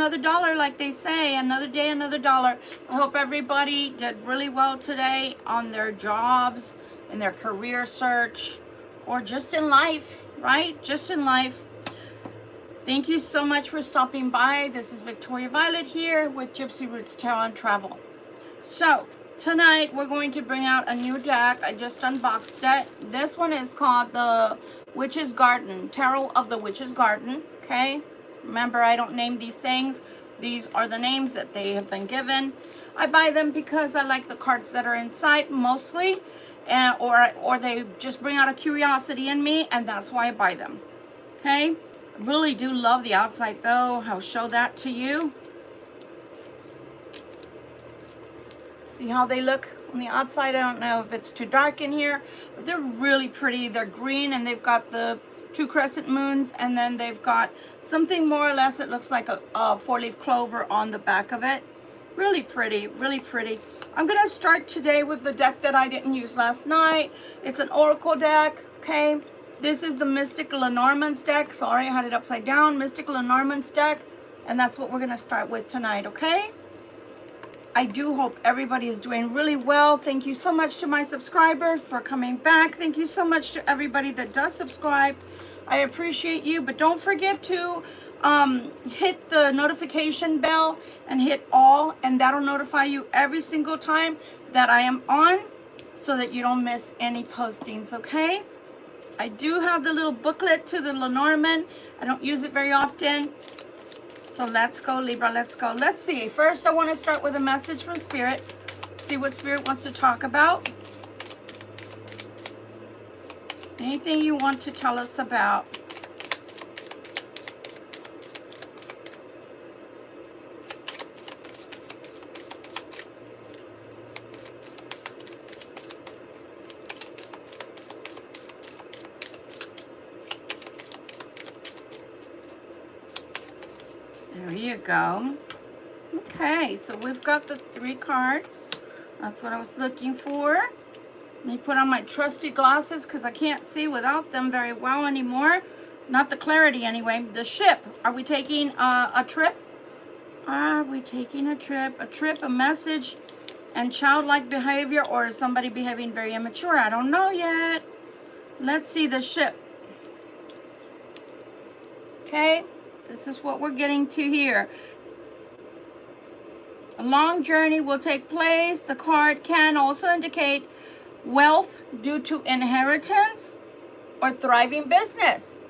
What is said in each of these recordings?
another dollar, like they say. Another day, another dollar. I hope everybody did really well today on their jobs, in their career search, or just in life, right? Just in life. Thank you so much for stopping by. This is Victoria Violet here with Gypsy Roots Tarot and Travel. So, tonight we're going to bring out a new deck. I just unboxed it. This one is called the Witch's Garden, Tarot of the Witch's Garden, okay? Remember, I don't name these things. These are the names that they have been given. I buy them because I like the cards that are inside mostly, or they just bring out a curiosity in me, and that's why I buy them, okay? I really do love the outside though. I'll show that to you. See how they look on the outside? I don't know if it's too dark in here, but they're really pretty. They're green and they've got the 2 crescent moons, and then they've got something more or less that looks like a 4-leaf clover on the back of it. Really pretty, really pretty. I'm gonna start today with the deck that I didn't use last night. It's an oracle deck, okay? This is the Mystic Lenormand's deck. Sorry, I had it upside down. Mystic Lenormand's deck, and that's what we're gonna start with tonight, okay? I do hope everybody is doing really well. Thank you so much to my subscribers for coming back. Thank you so much to everybody that does subscribe. I appreciate you, but don't forget to hit the notification bell and hit all, and that'll notify you every single time that I am on so that you don't miss any postings, okay? I do have the little booklet to the Lenormand. I don't use it very often. So let's go, Libra, let's go. Let's see. First, I want to start with a message from Spirit. See what Spirit wants to talk about. Anything you want to tell us about. There you go. Okay, so we've got the 3 cards. That's what I was looking for. Let me put on my trusty glasses because I can't see without them very well anymore. Not the clarity anyway. The ship. Are we taking a trip? Are we taking a trip? A trip, a message, and childlike behavior, or is somebody behaving very immature? I don't know yet. Let's see the ship. Okay. This is what we're getting to here. A long journey will take place. The card can also indicate wealth due to inheritance or thriving business.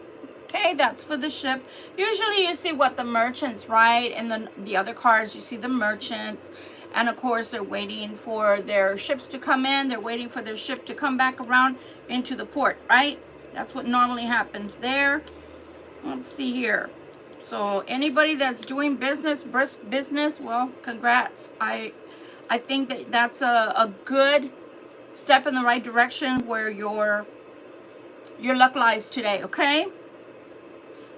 Okay, that's for the ship. Usually you see what the merchants, right? And the other cards, you see the merchants. And of course, they're waiting for their ships to come in. They're waiting for their ship to come back around into the port, right? That's what normally happens there. Let's see here. So anybody that's doing business, brisk business, well, congrats. I think that that's a good step in the right direction where your luck lies today, okay?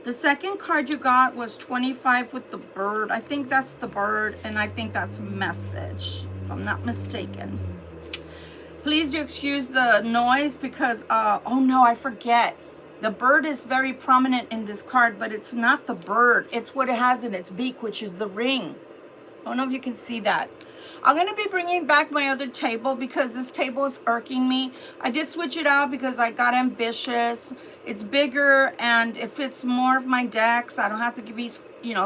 The second card you got was 25 with the bird. I think that's the bird, and I think that's message, if I'm not mistaken. Please do excuse the noise because, oh no, I forget. The bird is very prominent in this card, but it's not the bird. It's what it has in its beak, which is the ring. I don't know if you can see that. I'm going to be bringing back my other table because this table is irking me. I did switch it out because I got ambitious. It's bigger and it fits more of my decks. I don't have to be,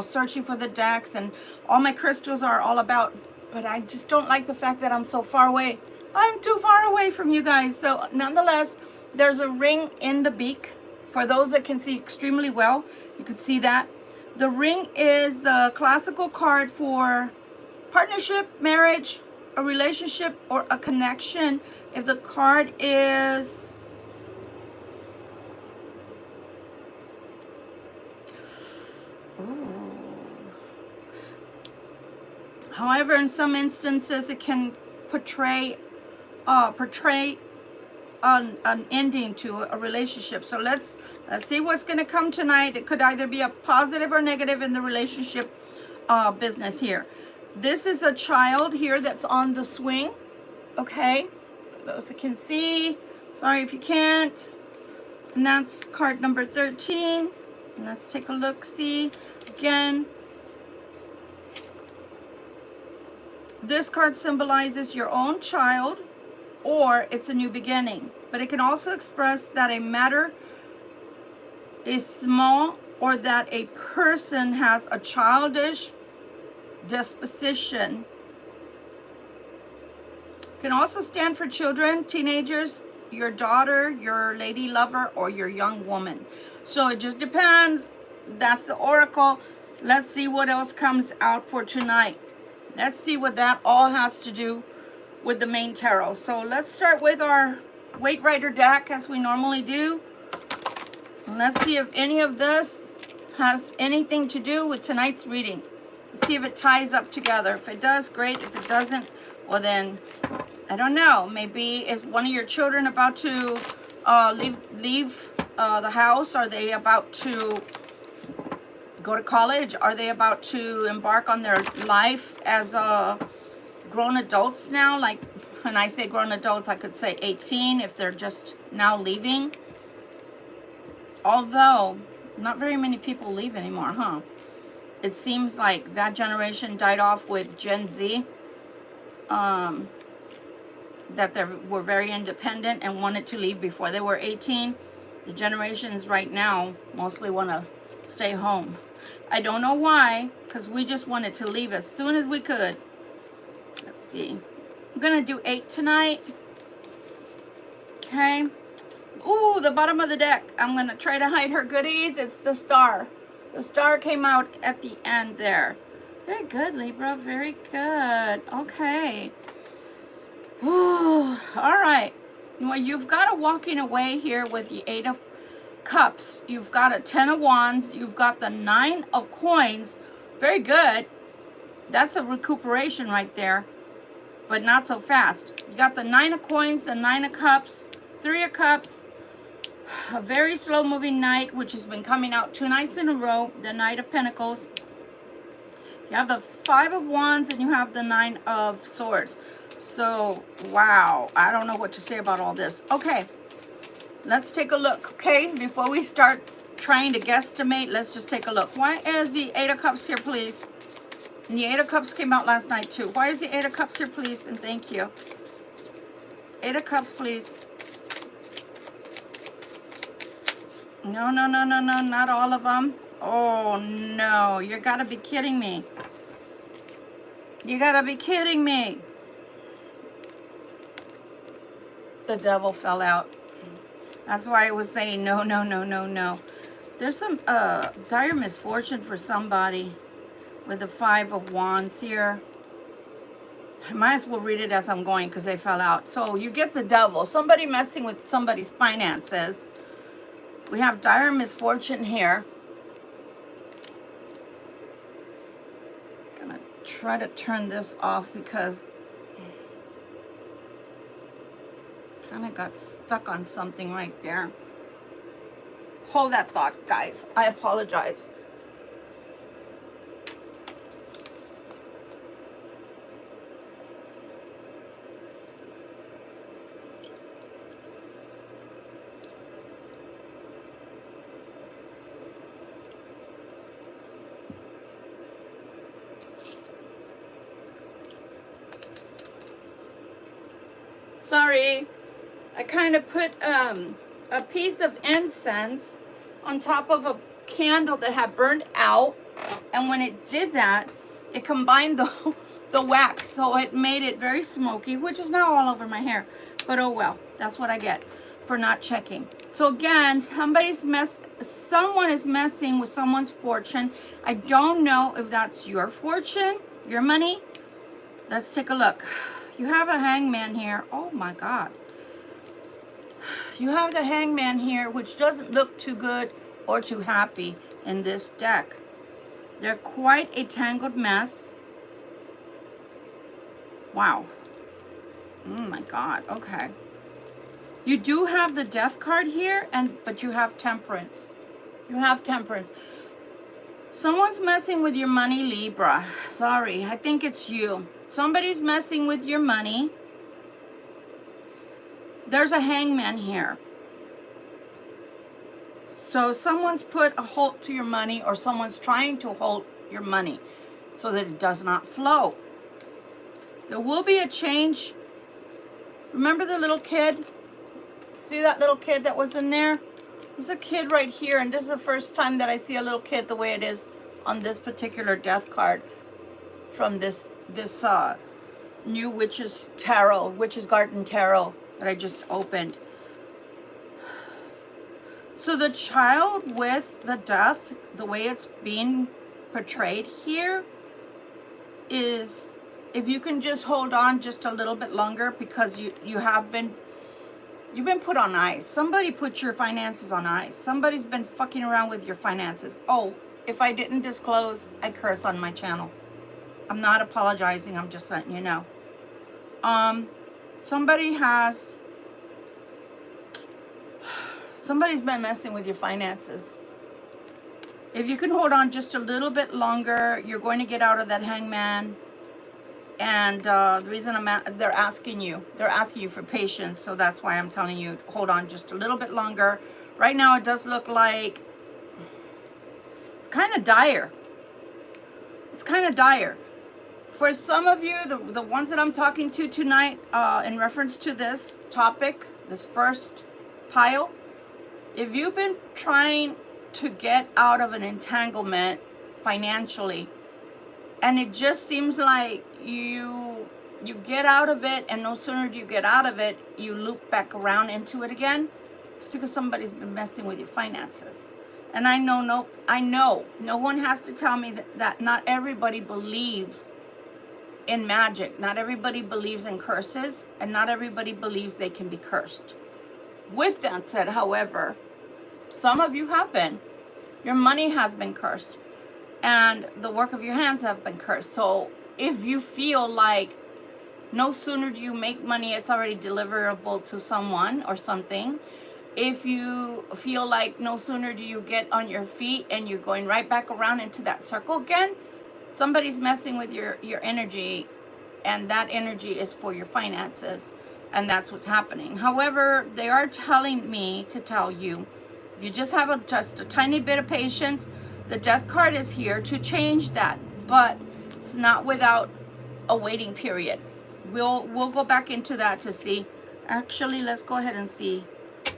searching for the decks, and all my crystals are all about, but I just don't like the fact that I'm so far away. I'm too far away from you guys. So nonetheless, there's a ring in the beak. For those that can see extremely well, you can see that. The ring is the classical card for partnership, marriage, a relationship, or a connection. If the card is... Ooh. However, in some instances, it can portray an ending to a relationship. So let's see what's going to come tonight. It could either be a positive or negative in the relationship business here. This is a child here that's on the swing, okay? For those that can see, sorry if you can't. And that's card number 13. And let's take a look, see again. this card symbolizes your own child, or it's a new beginning. But it can also express that a matter is small, or that a person has a childish disposition. It can also stand for children, teenagers, your daughter, your lady lover, or your young woman. So it just depends. That's the oracle. Let's see what else comes out for tonight. Let's see what that all has to do with the main tarot. So let's start with our Weight Rider deck as we normally do. And let's see if any of this has anything to do with tonight's reading. Let's see if it ties up together. If it does, great. If it doesn't, well then, I don't know. Maybe is one of your children about to leave the house? Are they about to go to college? Are they about to embark on their life as grown adults now? Like, when I say grown adults, I could say 18 if they're just now leaving. Although, not very many people leave anymore, huh? It seems like that generation died off with Gen Z. That they were very independent and wanted to leave before they were 18. The generations right now mostly want to stay home. I don't know why, because we just wanted to leave as soon as we could. Let's see. I'm going to do 8 tonight. Okay. Ooh, the bottom of the deck. I'm going to try to hide her goodies. It's the star. The star came out at the end there. Very good, Libra. Very good. Okay. Ooh, all right. Well, you've got a walking away here with the 8 of Cups. You've got a 10 of Wands. You've got the 9 of Coins. Very good. That's a recuperation right there, but not so fast. You got the 9 of Coins, the 9 of Cups, 3 of Cups. A very slow moving Knight, which has been coming out 2 nights in a row. The Knight of Pentacles. You have the 5 of Wands and you have the 9 of Swords. So, wow. I don't know what to say about all this. Okay. Let's take a look, okay? Before we start trying to guesstimate, let's just take a look. Why is the 8 of Cups here, please? And the 8 of Cups came out last night, too. Why is the 8 of Cups here, please? And thank you. 8 of Cups, please. No, no, no, no, no. Not all of them. Oh, no. You gotta be kidding me. You gotta be kidding me. The devil fell out. That's why I was saying no, no, no, no, no. There's some dire misfortune for somebody with the 5 of Wands here. I might as well read it as I'm going because they fell out. So you get the devil. Somebody messing with somebody's finances. We have dire misfortune here. Gonna try to turn this off because kind of got stuck on something right there. Hold that thought, guys. I apologize. Sorry. I kind of put a piece of incense on top of a candle that had burned out, and when it did that, it combined the wax, so it made it very smoky, which is now all over my hair. But oh well, that's what I get for not checking. So again, someone is messing with someone's fortune. I don't know if that's your fortune, your money. Let's take a look. You have a Hangman here. Oh my God. You have the Hangman here, which doesn't look too good or too happy in this deck. They're quite a tangled mess. Wow. Oh my God. Okay. You do have the Death card here, but you have Temperance. You have Temperance. Someone's messing with your money, Libra. Sorry, I think it's you. Somebody's messing with your money. There's a Hangman here. So someone's put a halt to your money, or someone's trying to halt your money so that it does not flow. There will be a change. Remember the little kid? See that little kid that was in there? There's a kid right here, and this is the first time that I see a little kid the way it is on this particular death card from this new Witch's Garden Tarot that I just opened. So the child with the death, the way it's being portrayed here is, if you can just hold on just a little bit longer, because you've been put on ice. Somebody put your finances on ice. Somebody's been fucking around with your finances. Oh, if I didn't disclose, I curse on my channel. I'm not apologizing. I'm just letting you know. Somebody's been messing with your finances. If you can hold on just a little bit longer, you're going to get out of that hangman. And the reason they're asking you for patience, so that's why I'm telling you, hold on just a little bit longer. Right now, it does look like it's kind of dire. It's kind of dire. For some of you, the ones that I'm talking to tonight, in reference to this topic, this first pile, if you've been trying to get out of an entanglement financially, and it just seems like you get out of it, and no sooner do you get out of it, you loop back around into it again, it's because somebody's been messing with your finances. And I know no one has to tell me that not everybody believes in magic. Not everybody believes in curses, and not everybody believes they can be cursed. With that said, however, some of you have been. Your money has been cursed, and the work of your hands have been cursed. So if you feel like no sooner do you make money, it's already deliverable to someone or something. If you feel like no sooner do you get on your feet and you're going right back around into that circle again, somebody's messing with your energy, and that energy is for your finances, and that's what's happening. However, they are telling me to tell you, if you just have just a tiny bit of patience, the death card is here to change that, but it's not without a waiting period. We'll go back into that to see. Actually, let's go ahead and see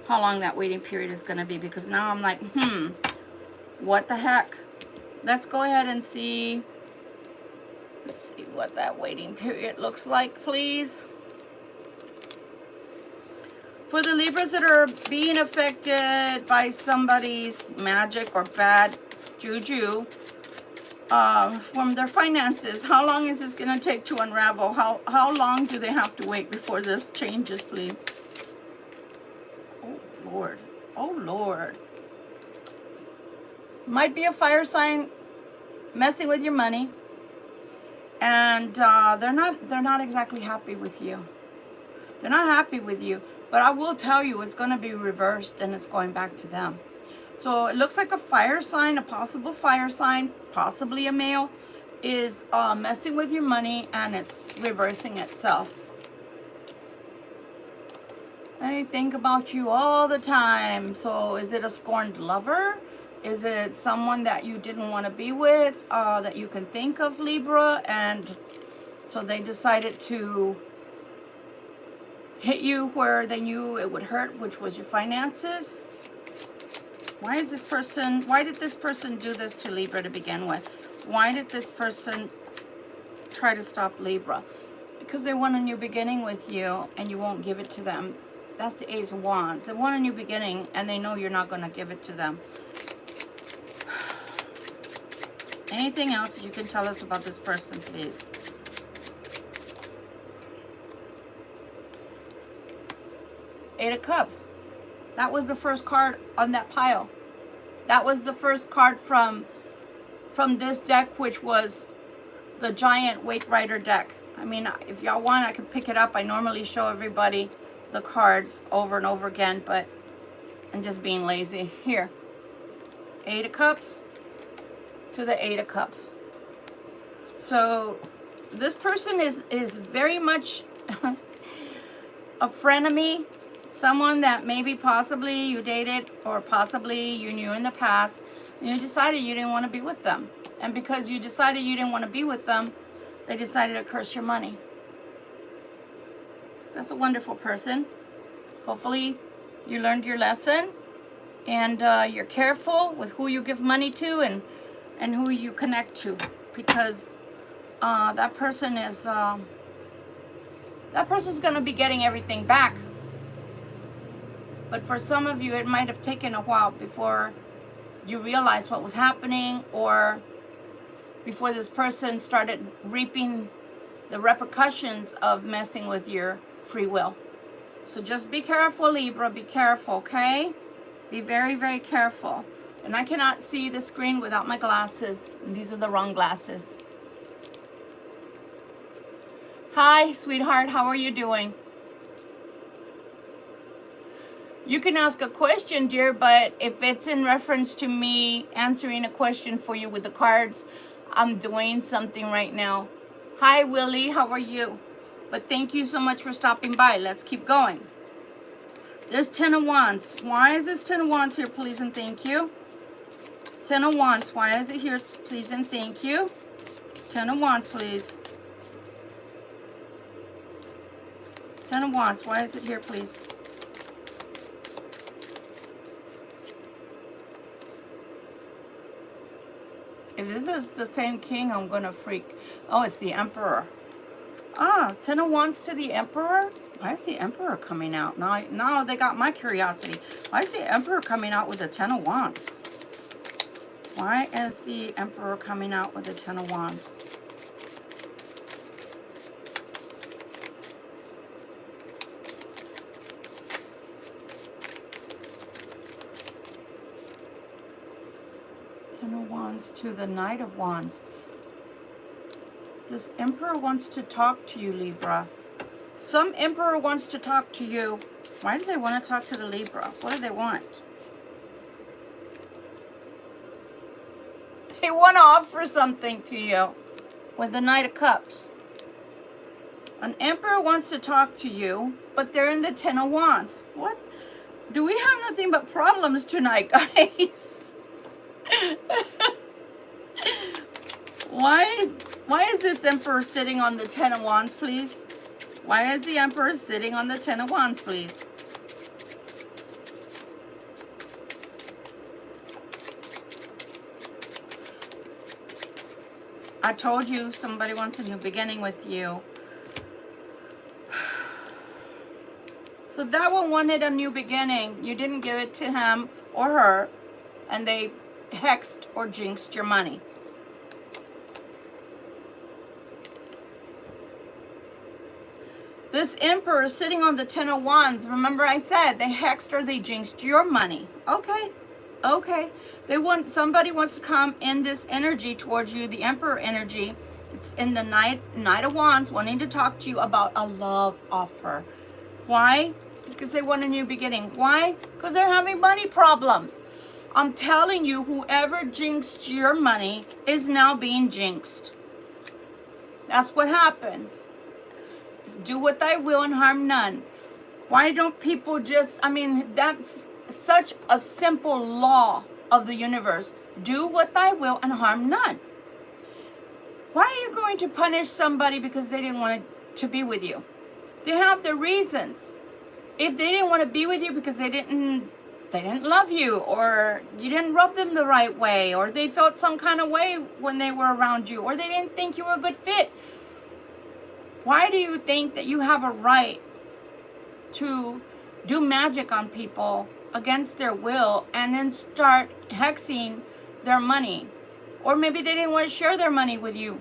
how long that waiting period is going to be, because now I'm like, what the heck? Let's go ahead and see. Let's see what that waiting period looks like, please. For the Libras that are being affected by somebody's magic or bad juju from their finances, how long is this going to take to unravel? How long do they have to wait before this changes, please? Oh, Lord. Oh, Lord. Might be a fire sign messing with your money, and they're not exactly happy with you. They're not happy with you, but I will tell you, it's going to be reversed, and it's going back to them. So it looks like a fire sign, a possible fire sign, possibly a male, is messing with your money, and it's reversing itself. They think about you all the time. So is it a scorned lover? Is it someone that you didn't want to be with, that you can think of, Libra? And so they decided to hit you where they knew it would hurt, which was your finances. Why did this person do this to Libra to begin with? Why did this person try to stop Libra? Because they want a new beginning with you, and you won't give it to them. That's the Ace of Wands. They want a new beginning, and they know you're not going to give it to them. Anything else that you can tell us about this person, please? Eight of Cups. That was the first card on that pile. That was the first card from this deck, which was the giant Weight Rider deck. I mean, if y'all want, I can pick it up. I normally show everybody the cards over and over again, but I'm just being lazy. Here. Eight of Cups to the Eight of Cups. So this person is very much a frenemy. Someone that maybe possibly you dated, or possibly you knew in the past, and you decided you didn't want to be with them. And because you decided you didn't want to be with them, they decided to curse your money. That's a wonderful person. Hopefully you learned your lesson, and you're careful with who you give money to and who you connect to, because that person's going to be getting everything back. But for some of you, it might have taken a while before you realized what was happening, or before this person started reaping the repercussions of messing with your free will. So just be careful, Libra. Be careful, okay? Be very, very careful. And I cannot see the screen without my glasses. These are the wrong glasses. Hi, sweetheart. How are you doing? You can ask a question, dear, but if it's in reference to me answering a question for you with the cards, I'm doing something right now. Hi, Willie. How are you? But thank you so much for stopping by. Let's keep going. There's 10 of Wands. Why is this 10 of Wands here, please and thank you? 10 of Wands. Why is it here, please and thank you? 10 of Wands, please. 10 of Wands. Why is it here, please? If this is the same king, I'm going to freak. Oh, it's the Emperor. Ah, 10 of Wands to the Emperor? Why is the Emperor coming out? Now they got my curiosity. Why is the Emperor coming out with the 10 of Wands? Why is the Emperor coming out with the 10 of Wands? To the Knight of Wands. This Emperor wants to talk to you, Libra. Some Emperor wants to talk to you. Why do they want to talk to the Libra? What do they want? They want to offer something to you with the Knight of Cups. An Emperor wants to talk to you, but they're in the 10 of Wands. What? Do we have nothing but problems tonight, guys? Why is this Emperor sitting on the 10 of Wands, please? Why is the Emperor sitting on the 10 of Wands, please? I told you somebody wants a new beginning with you. So that one wanted a new beginning. You didn't give it to him or her, and they hexed or jinxed your money. This Emperor is sitting on the 10 of Wands. Remember I said they hexed or they jinxed your money. Okay. Okay. Somebody wants to come in this energy towards you, the Emperor energy. It's in the Knight of Wands, wanting to talk to you about a love offer. Why? Because they want a new beginning. Why? Because they're having money problems. I'm telling you, whoever jinxed your money is now being jinxed. That's what happens. Do what thy will and harm none. Why don't people just, that's such a simple law of the universe. Do what thy will and harm none. Why are you going to punish somebody because they didn't want to be with you? They have their reasons. If they didn't want to be with you because they didn't love you, or you didn't rub them the right way, or they felt some kind of way when they were around you, or they didn't think you were a good fit, why do you think that you have a right to do magic on people against their will and then start hexing their money? Or maybe they didn't want to share their money with you,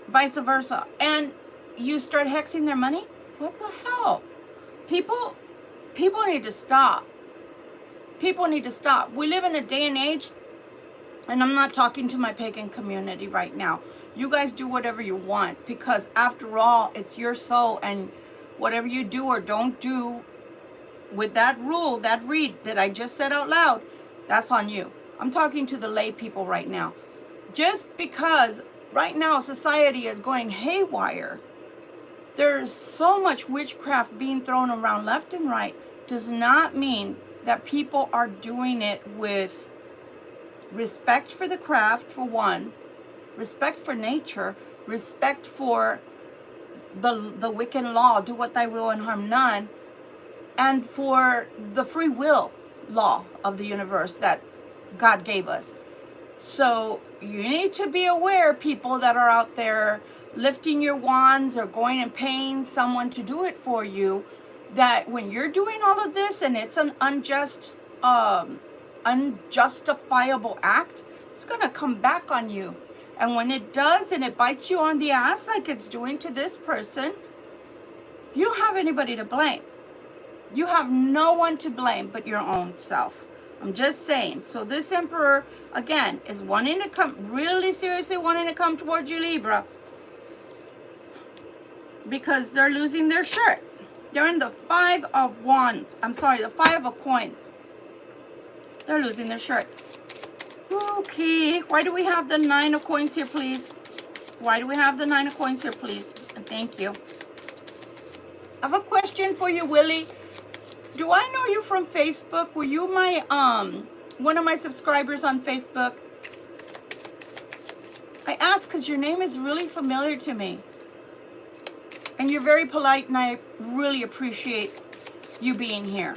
vice versa, and you start hexing their money? What the hell? People need to stop. People need to stop. We live in a day and age, and I'm not talking to my pagan community right now. You guys do whatever you want, because after all, it's your soul, and whatever you do or don't do with that rule, that read that I just said out loud, that's on you. I'm talking to the lay people right now. Just because right now society is going haywire, there's so much witchcraft being thrown around left and right, does not mean that people are doing it with respect for the craft, for one, respect for nature, respect for the Wiccan law, do what thy will and harm none, and for the free will law of the universe that God gave us. So you need to be aware, people that are out there lifting your wands or going and paying someone to do it for you, that when you're doing all of this and it's an unjustifiable act, it's going to come back on you. And when it does and it bites you on the ass like it's doing to this person, you don't have anybody to blame. You have no one to blame but your own self. I'm just saying. So this Emperor, again, is wanting to come, really seriously wanting to come towards you, Libra, because they're losing their shirt. They're in the 5 of wands. I'm sorry, the 5 of coins. They're losing their shirt. Okay, why do we have the 9 of coins here, please? Why do we have the 9 of coins here, please? And thank you. I have a question for you, Willie. Do I know you from Facebook? Were you my one of my subscribers on Facebook? I asked because your name is really familiar to me. And you're very polite, and I really appreciate you being here.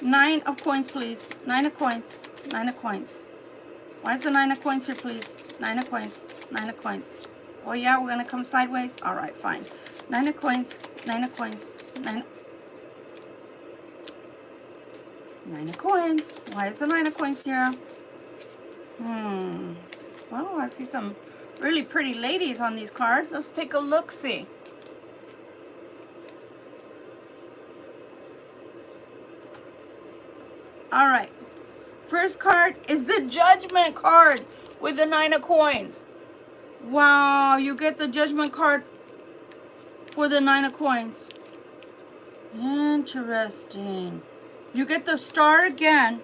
9 of coins, please. 9 of coins. 9 of coins. Why is the 9 of coins here, please? 9 of coins. 9 of coins. Oh, yeah, we're going to come sideways? All right, fine. 9 of coins. 9 of coins. 9 of coins. Why is the 9 of coins here? Well, I see some really pretty ladies on these cards. Let's take a look-see. All right. First card is the Judgment card with the 9 of coins. Wow, you get the Judgment card for the 9 of coins. Interesting. You get the Star again.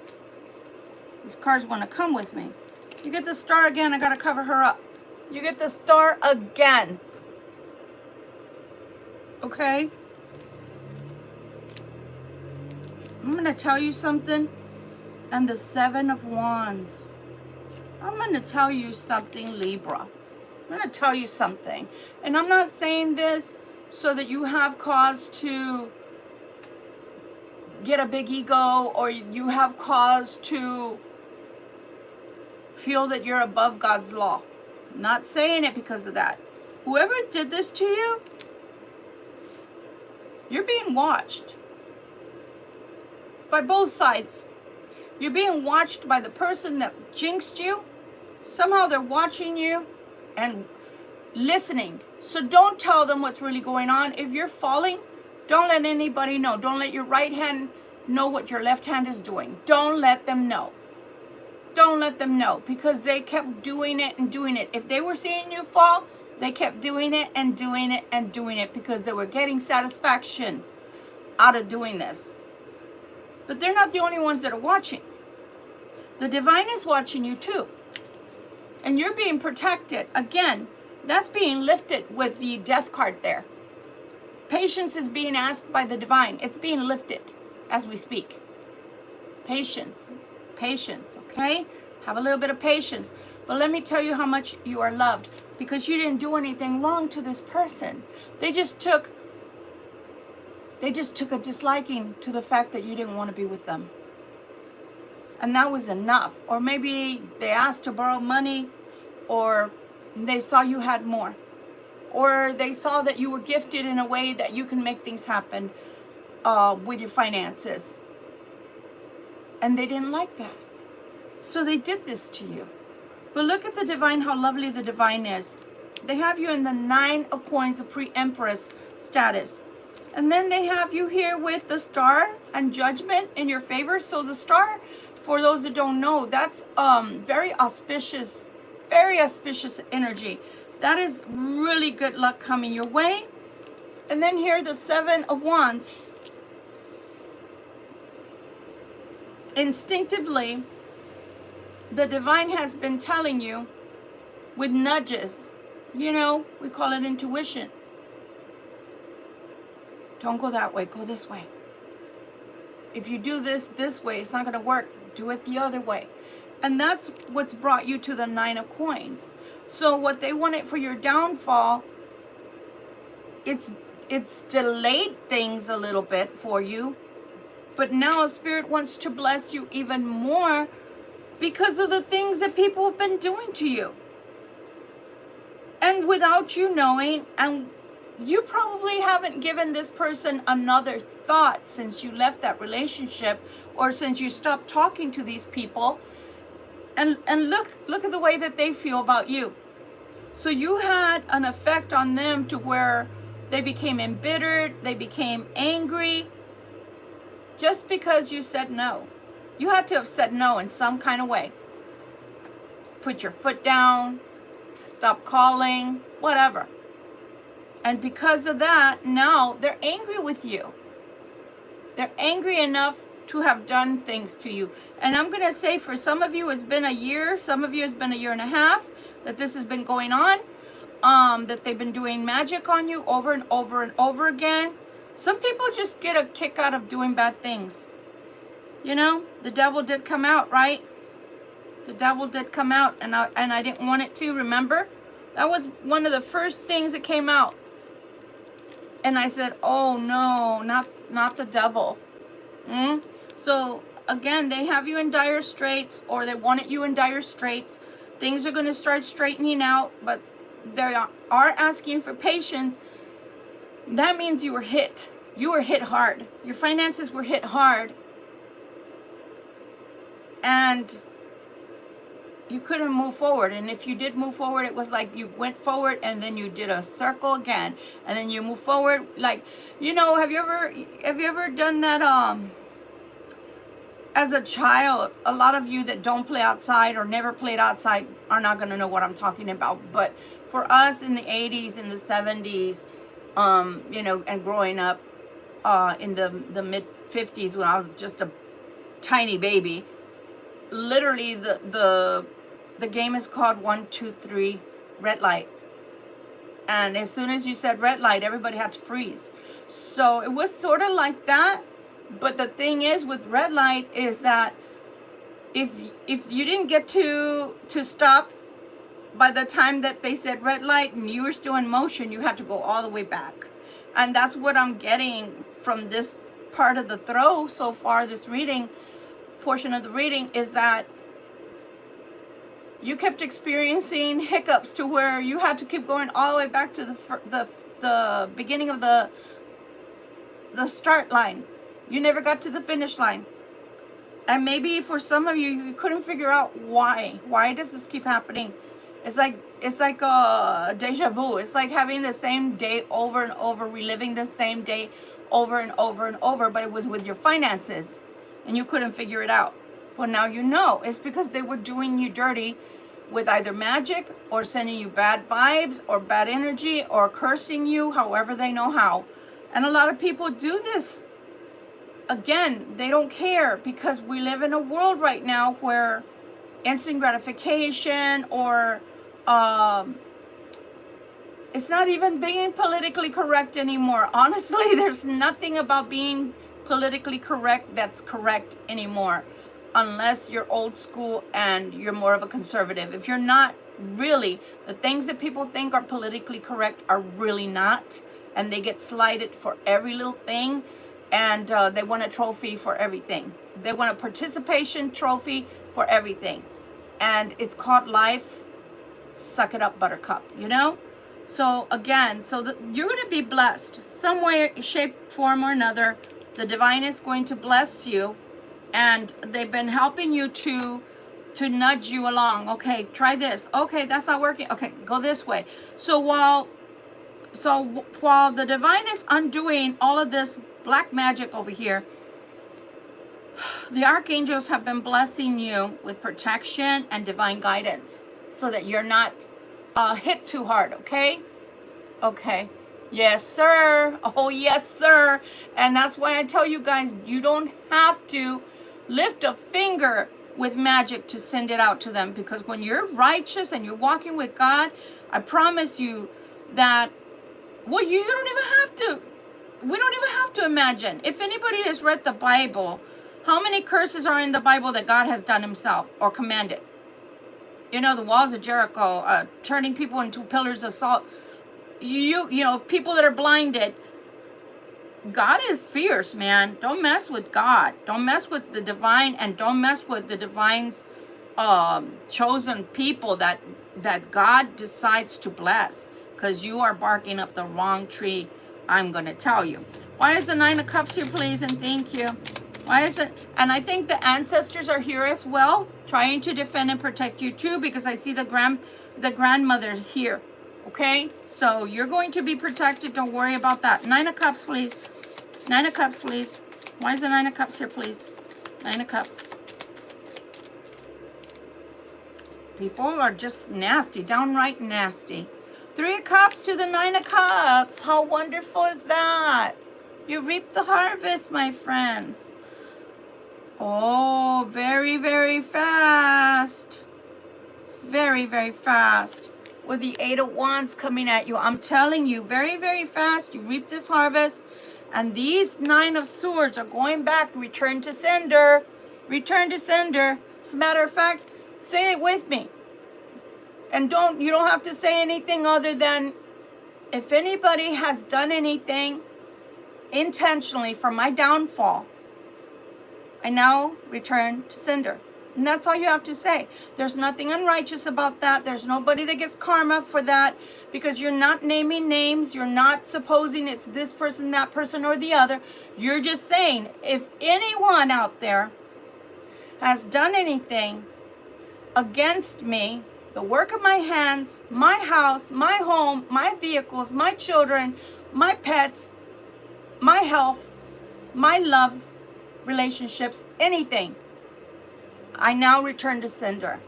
These cards want to come with me. You get the Star again. I got to cover her up. You get the Star again. Okay? I'm going to tell you something. And the 7 of Wands. I'm going to tell you something, Libra. I'm going to tell you something. And I'm not saying this so that you have cause to get a big ego, or you have cause to feel that you're above God's law. I'm not saying it because of that. Whoever did this to you, you're being watched by both sides. You're being watched by the person that jinxed you. Somehow they're watching you and listening. So don't tell them what's really going on. If you're falling, don't let anybody know. Don't let your right hand know what your left hand is doing. Don't let them know. Don't let them know, because they kept doing it and doing it. If they were seeing you fall, they kept doing it and doing it and doing it because they were getting satisfaction out of doing this. But they're not the only ones that are watching. The divine is watching you too. And you're being protected. Again, that's being lifted with the Death card there. Patience is being asked by the divine. It's being lifted as we speak. Patience. Patience, okay? Have a little bit of patience. But let me tell you how much you are loved, because you didn't do anything wrong to this person. They just took a disliking to the fact that you didn't want to be with them. And that was enough. Or maybe they asked to borrow money, or they saw you had more. Or they saw that you were gifted in a way that you can make things happen with your finances. And they didn't like that. So they did this to you. But look at the divine, how lovely the divine is. They have you in the 9 of coins, the pre-empress status. And then they have you here with the Star and Judgment in your favor. So the Star, for those that don't know, that's very auspicious energy. That is really good luck coming your way. And then here, the 7 of Wands. Instinctively, the divine has been telling you with nudges. You know, we call it intuition. Don't go that way, go this way. If you do this way, it's not going to work. Do it the other way. And that's what's brought you to the 9 of coins. So what they wanted for your downfall, it's delayed things a little bit for you, but now Spirit wants to bless you even more because of the things that people have been doing to you. And without you knowing, and you probably haven't given this person another thought since you left that relationship or since you stopped talking to these people. And look at the way that they feel about you. So you had an effect on them to where they became embittered, they became angry, just because you said no. You had to have said no in some kind of way. Put your foot down, stop calling, whatever. And because of that, now they're angry with you. They're angry enough to have done things to you. And I'm going to say for some of you, it's been a year. Some of you, it's been a year and a half that this has been going on. That they've been doing magic on you over and over and over again. Some people just get a kick out of doing bad things. You know, the devil did come out, right? The devil did come out, and I didn't want it to, remember? That was one of the first things that came out. And I said, oh no, not the devil. So again, they have you in dire straits, or they wanted you in dire straits. Things are going to start straightening out, but they are asking for patience. That means you were hit. You were hit hard. Your finances were hit hard. And you couldn't move forward. And if you did move forward, it was like you went forward and then you did a circle again. And then you move forward. Like, you know, have you ever done that as a child? A lot of you that don't play outside or never played outside are not going to know what I'm talking about. But for us in the 80s, in the 70s, you know, and growing up in the mid 50s when I was just a tiny baby, literally the game is called 1, 2, 3 red light. And as soon as you said red light, everybody had to freeze. So it was sort of like that. But the thing is with red light is that if you didn't get to stop by the time that they said red light and you were still in motion, you had to go all the way back. And that's what I'm getting from this part of the throw so far, this reading, portion of the reading, is that you kept experiencing hiccups to where you had to keep going all the way back to the beginning of the start line. You never got to the finish line. And maybe for some of you, you couldn't figure out why. Why does this keep happening? It's like a deja vu. It's like having the same day over and over, reliving the same day over and over and over, but it was with your finances and you couldn't figure it out. Well, now you know. It's because they were doing you dirty with either magic or sending you bad vibes or bad energy or cursing you, however they know how. And a lot of people do this. Again, they don't care because we live in a world right now where instant gratification or it's not even being politically correct anymore. Honestly, there's nothing about being politically correct that's correct anymore, unless you're old school and you're more of a conservative. If you're not really, the things that people think are politically correct are really not, and they get slighted for every little thing, and they want a trophy for everything. They want a participation trophy for everything, and it's called life. Suck it up, buttercup, you know? So again, you're going to be blessed some way, shape, form, or another. The divine is going to bless you, and they've been helping you to nudge you along. Okay, try this. Okay, that's not working. Okay, go this way. So while the divine is undoing all of this black magic over here, the archangels have been blessing you with protection and divine guidance so that you're not hit too hard, okay? Okay. Yes, sir. Oh, yes, sir. And that's why I tell you guys, you don't have to lift a finger with magic to send it out to them, because when you're righteous and you're walking with God, I promise you that, well, you don't even have to. We don't even have to imagine. If anybody has read the Bible, how many curses are in the Bible that God has done himself or commanded? You know, the walls of Jericho, turning people into pillars of salt. you know, people that are blinded. God is fierce, man. Don't mess with God. Don't mess with the divine, and don't mess with the divine's chosen people that God decides to bless, because you are barking up the wrong tree. I'm going to tell you. Why is the Nine of Cups here, please? And thank you. Why is it? And I think the ancestors are here as well, trying to defend and protect you too, because I see the grandmother here. Okay, so you're going to be protected. Don't worry about that. Nine of Cups, please. Nine of Cups, please. Why is the Nine of Cups here, please? Nine of Cups. People are just nasty, downright nasty. Three of Cups to the Nine of Cups. How wonderful is that? You reap the harvest, my friends. Oh, very, very fast. Very, very fast. With the Eight of Wands coming at you. I'm telling you, very, very fast. You reap this harvest. And these Nine of Swords are going back. Return to sender. Return to sender. As a matter of fact, say it with me. And you don't have to say anything other than, if anybody has done anything intentionally for my downfall, I now return to sender. And that's all you have to say. There's nothing unrighteous about that. There's nobody that gets karma for that, because you're not naming names. You're not supposing it's this person, that person, or the other. You're just saying, if anyone out there has done anything against me, the work of my hands, my house, my home, my vehicles, my children, my pets, my health, my love, relationships, anything, I now return to sender.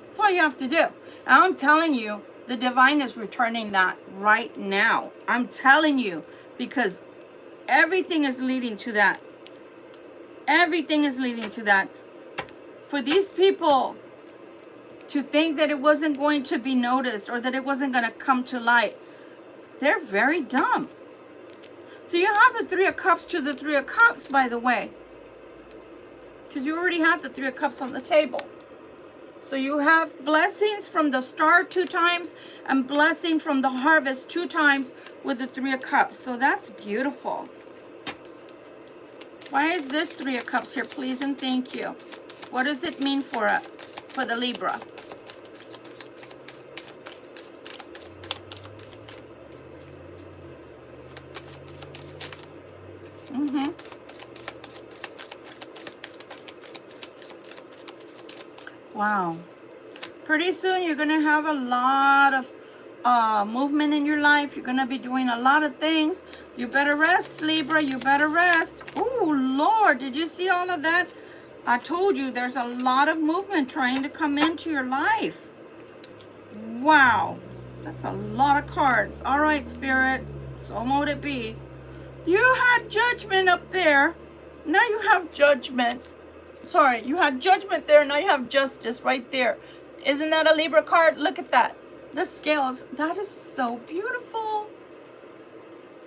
That's all you have to do. And I'm telling you, the divine is returning that right now. I'm telling you, because everything is leading to that. Everything is leading to that. For these people to think that it wasn't going to be noticed, or that it wasn't going to come to light, they're very dumb. So you have the Three of Cups to the Three of Cups, by the way, because you already have the Three of Cups on the table. So you have blessings from the star 2 times, and blessing from the harvest 2 times with the Three of Cups. So that's beautiful. Why is this Three of Cups here, please? And thank you. What does it mean for the Libra? Wow. Pretty soon you're going to have a lot of movement in your life. You're going to be doing a lot of things. You better rest, Libra. You better rest. Oh, Lord. Did you see all of that? I told you there's a lot of movement trying to come into your life. Wow. That's a lot of cards. All right, Spirit. So mote it be. You had Judgment up there. Now you have Judgment. Sorry, you had Judgment there. Now you have Justice right there. Isn't that a Libra card? Look at that. The scales. That is so beautiful.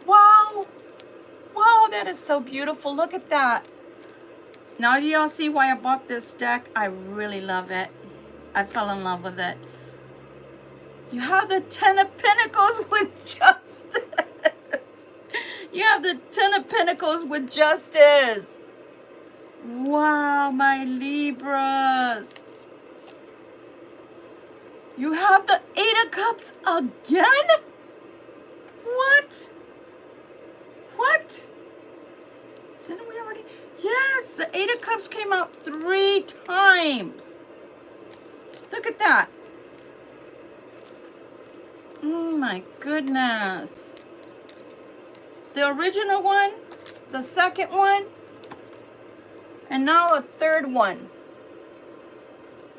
Wow. Wow, that is so beautiful. Look at that. Now do y'all see why I bought this deck? I really love it. I fell in love with it. You have the Ten of Pentacles with Justice. You have the Ten of Pentacles with Justice. Wow, my Libras. You have the Eight of Cups again? What? What? Didn't we already? Yes, the Eight of Cups came out 3 times. Look at that. Oh my goodness. The original one, the second one, and now a third one.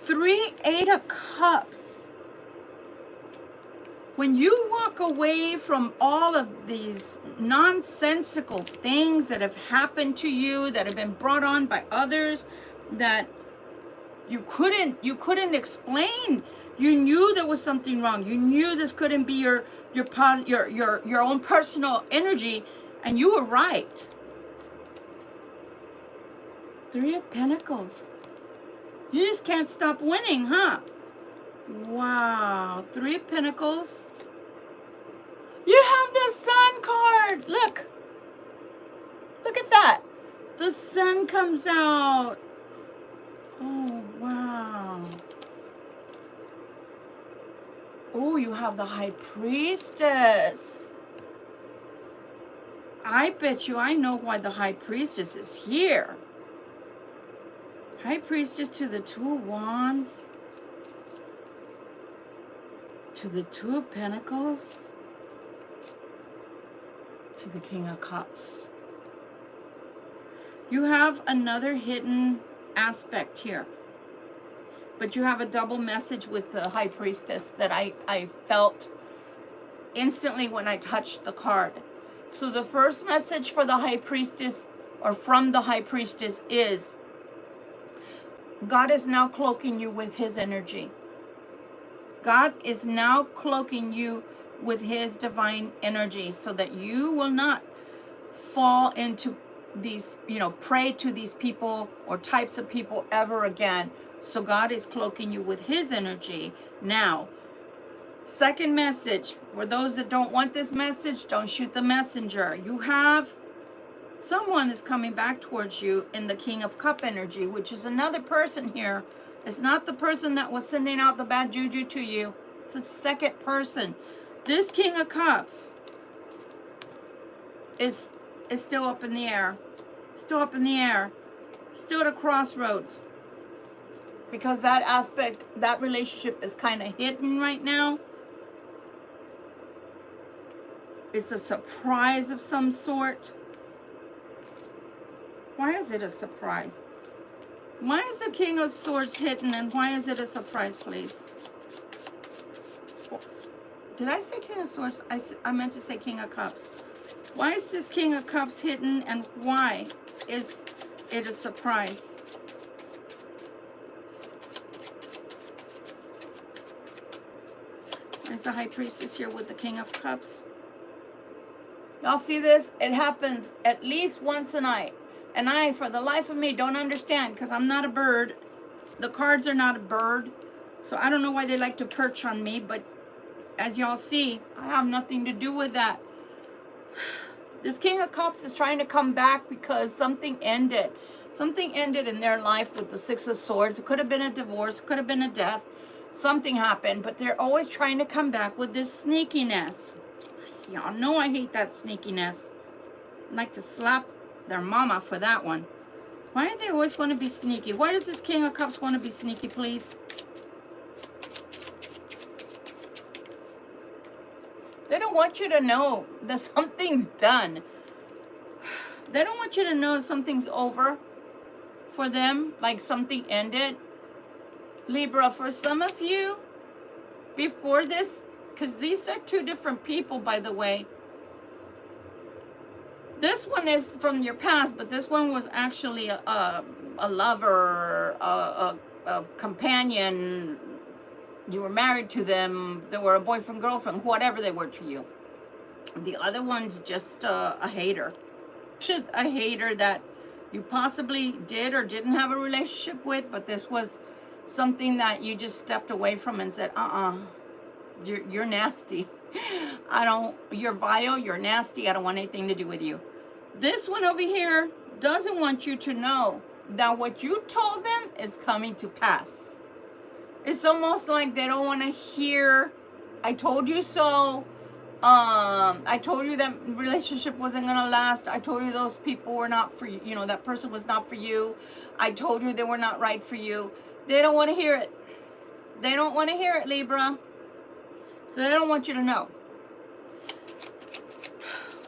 3 Eight of Cups. When you walk away from all of these nonsensical things that have happened to you, that have been brought on by others, that you couldn't explain. You knew there was something wrong. You knew this couldn't be your own personal energy, and you were right. 3 of Pentacles. You just can't stop winning, huh? Wow. 3 of Pentacles. You have the Sun card. Look. Look at that. The sun comes out. Oh, wow. Oh, you have the High Priestess. I bet you I know why the High Priestess is here. High Priestess to the Two of Wands. To the Two of Pentacles. To the King of Cups. You have another hidden aspect here. But you have a double message with the High Priestess that I felt instantly when I touched the card. So the first message for the High Priestess, or from the High Priestess, is God is now cloaking you with His energy. God is now cloaking you with His divine energy so that you will not fall into these, prey to these people or types of people ever again. So God is cloaking you with His energy. Now, second message, for those that don't want this message, don't shoot the messenger. You have someone is coming back towards you in the King of Cup energy, which is another person here. It's not the person that was sending out the bad juju to you. It's a second person. This King of Cups is still up in the air. Still up in the air. Still at a crossroads. Because that aspect, that relationship is kind of hidden right now. It's a surprise of some sort. Why is it a surprise? Why is the King of Swords hidden and why is it a surprise, please? Did I say King of Swords? I meant to say King of Cups. Why is this King of Cups hidden and why is it a surprise? There's the High Priestess here with the King of Cups. Y'all see this? It happens at least once a night. And I, for the life of me, don't understand because I'm not a bird. The cards are not a bird. So I don't know why they like to perch on me. But as y'all see, I have nothing to do with that. This King of Cups is trying to come back because something ended. Something ended in their life with the Six of Swords. It could have been a divorce. It could have been a death. Something happened. But they're always trying to come back with this sneakiness. Y'all know I hate that sneakiness. I'd like to slap their mama for that one. Why do they always want to be sneaky? Why does this King of Cups want to be sneaky, please? They don't want you to know that something's done. They don't want you to know something's over for them, like something ended. Libra, for some of you, before this, because these are two different people, by the way. This one is from your past, but this one was actually a lover, a companion. You were married to them. They were a boyfriend, girlfriend, whatever they were to you. The other one's just a hater. A hater that you possibly did or didn't have a relationship with, but this was something that you just stepped away from and said, you're nasty. You're vile, you're nasty, I don't want anything to do with you. This one over here doesn't want you to know that what you told them is coming to pass. It's almost like they don't want to hear, I told you so. I told you that relationship wasn't going to last. I told you those people were not for you. That person was not for you. I told you they were not right for you. They don't want to hear it. They don't want to hear it, Libra. So they don't want you to know.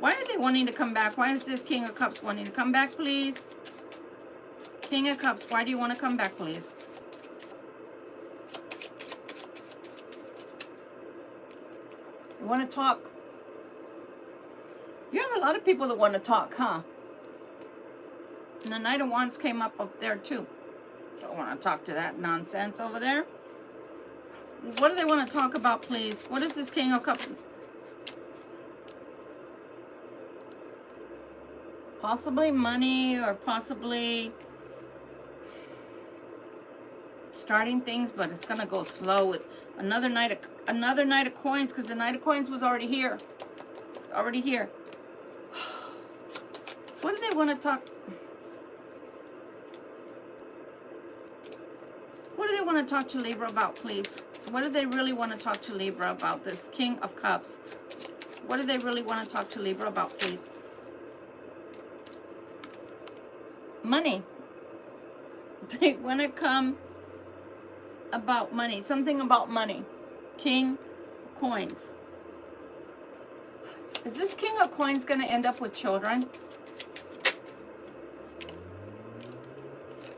Why are they wanting to come back? Why is this King of Cups wanting to come back, please? King of Cups, why do you want to come back, please? You want to talk? You have a lot of people that want to talk, huh? And the Knight of Wands came up there, too. Don't want to talk to that nonsense over there. What do they want to talk about, please? What is this King of Cups? Possibly money or possibly starting things, but it's going to go slow with another Knight of Coins because the Knight of Coins was already here. already here. What do they want to talk? What do they want to talk to Libra about, please? What do they really want to talk to Libra about, this King of Cups? What do they really want to talk to Libra about, please? Money. They want to come about money. Something about money. King of Coins. Is this King of Coins going to end up with children?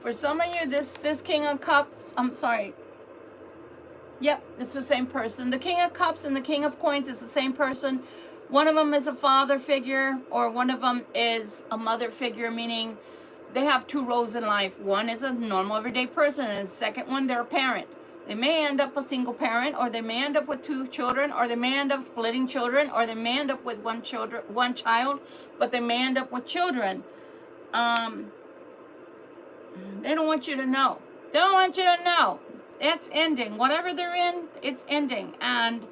For some of you, this King of Cups, I'm sorry. Yep, it's the same person. The King of Cups and the King of Coins is the same person. One of them is a father figure, or one of them is a mother figure, meaning they have two roles in life. One is a normal everyday person, and the second one, they're a parent. They may end up a single parent, or they may end up with two children, or they may end up splitting children, or they may end up with one child, but they may end up with children. They don't want you to know. They don't want you to know. It's ending. Whatever they're in, it's ending. And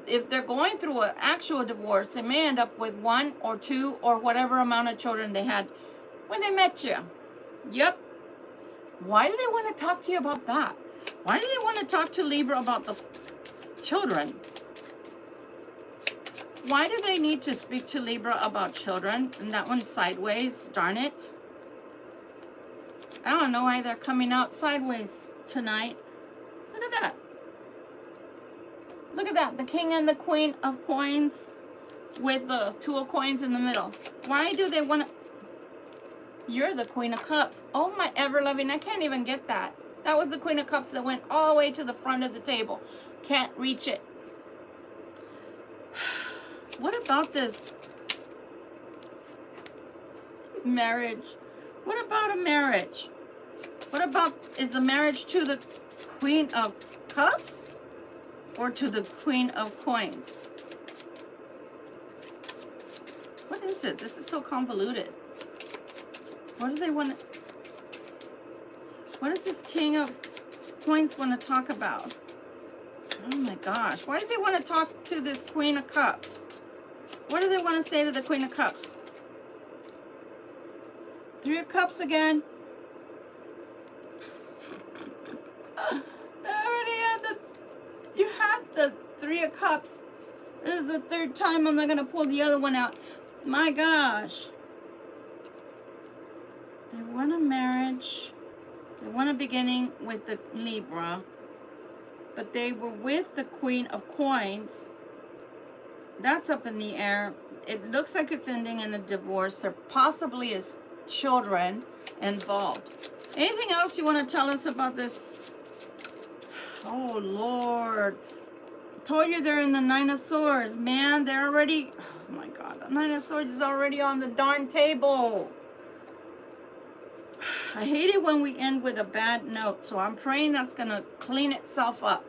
if they're going through an actual divorce, they may end up with one or two or whatever amount of children they had when they met you. Yep. Why do they want to talk to you about that? Why do they want to talk to Libra about the children? Why do they need to speak to Libra about children? And that one's sideways. Darn it. I don't know why they're coming out sideways tonight. Look at that. Look at that. The King and the Queen of Coins with the Two of Coins in the middle. Why do they want to... You're the Queen of Cups. Oh, my ever-loving. I can't even get that. That was the Queen of Cups that went all the way to the front of the table. Can't reach it. What about this marriage? What about a marriage? What about, is a marriage to the Queen of Cups or to the Queen of Coins? What is it? This is so convoluted. What do they want to... What does this King of Coins want to talk about? Oh my gosh. Why do they want to talk to this Queen of Cups? What do they want to say to the Queen of Cups? Three of Cups again. You had the Three of Cups. This is the third time I'm not going to pull the other one out. My gosh. They want a marriage. They want a beginning with the Libra. But they were with the Queen of Coins. That's up in the air. It looks like it's ending in a divorce. There possibly is children involved. Anything else you want to tell us about this? Oh, Lord. I told you they're in the Nine of Swords. Man, they're already... Oh, my God. The Nine of Swords is already on the darn table. I hate it when we end with a bad note, so I'm praying that's going to clean itself up.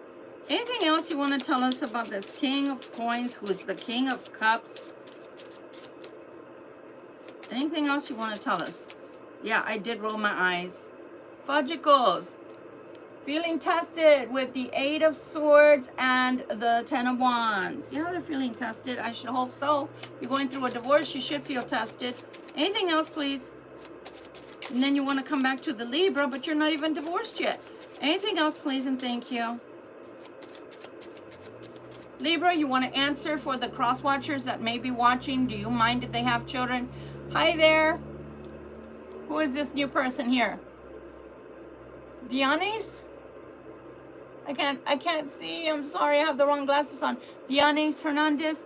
Anything else you want to tell us about this King of Coins, who is the King of Cups? Anything else you want to tell us? Yeah, I did roll my eyes. Fudgicles. Feeling tested with the Eight of Swords and the Ten of Wands. Yeah, they're feeling tested. I should hope so. You're going through a divorce, you should feel tested. Anything else, please? And then you want to come back to the Libra, but you're not even divorced yet. Anything else, please, and thank you. Libra, you want to answer for the cross watchers that may be watching. Do you mind if they have children? Hi there. Who is this new person here? Dianis? I can't see. I'm sorry. I have the wrong glasses on. Dianis Hernandez.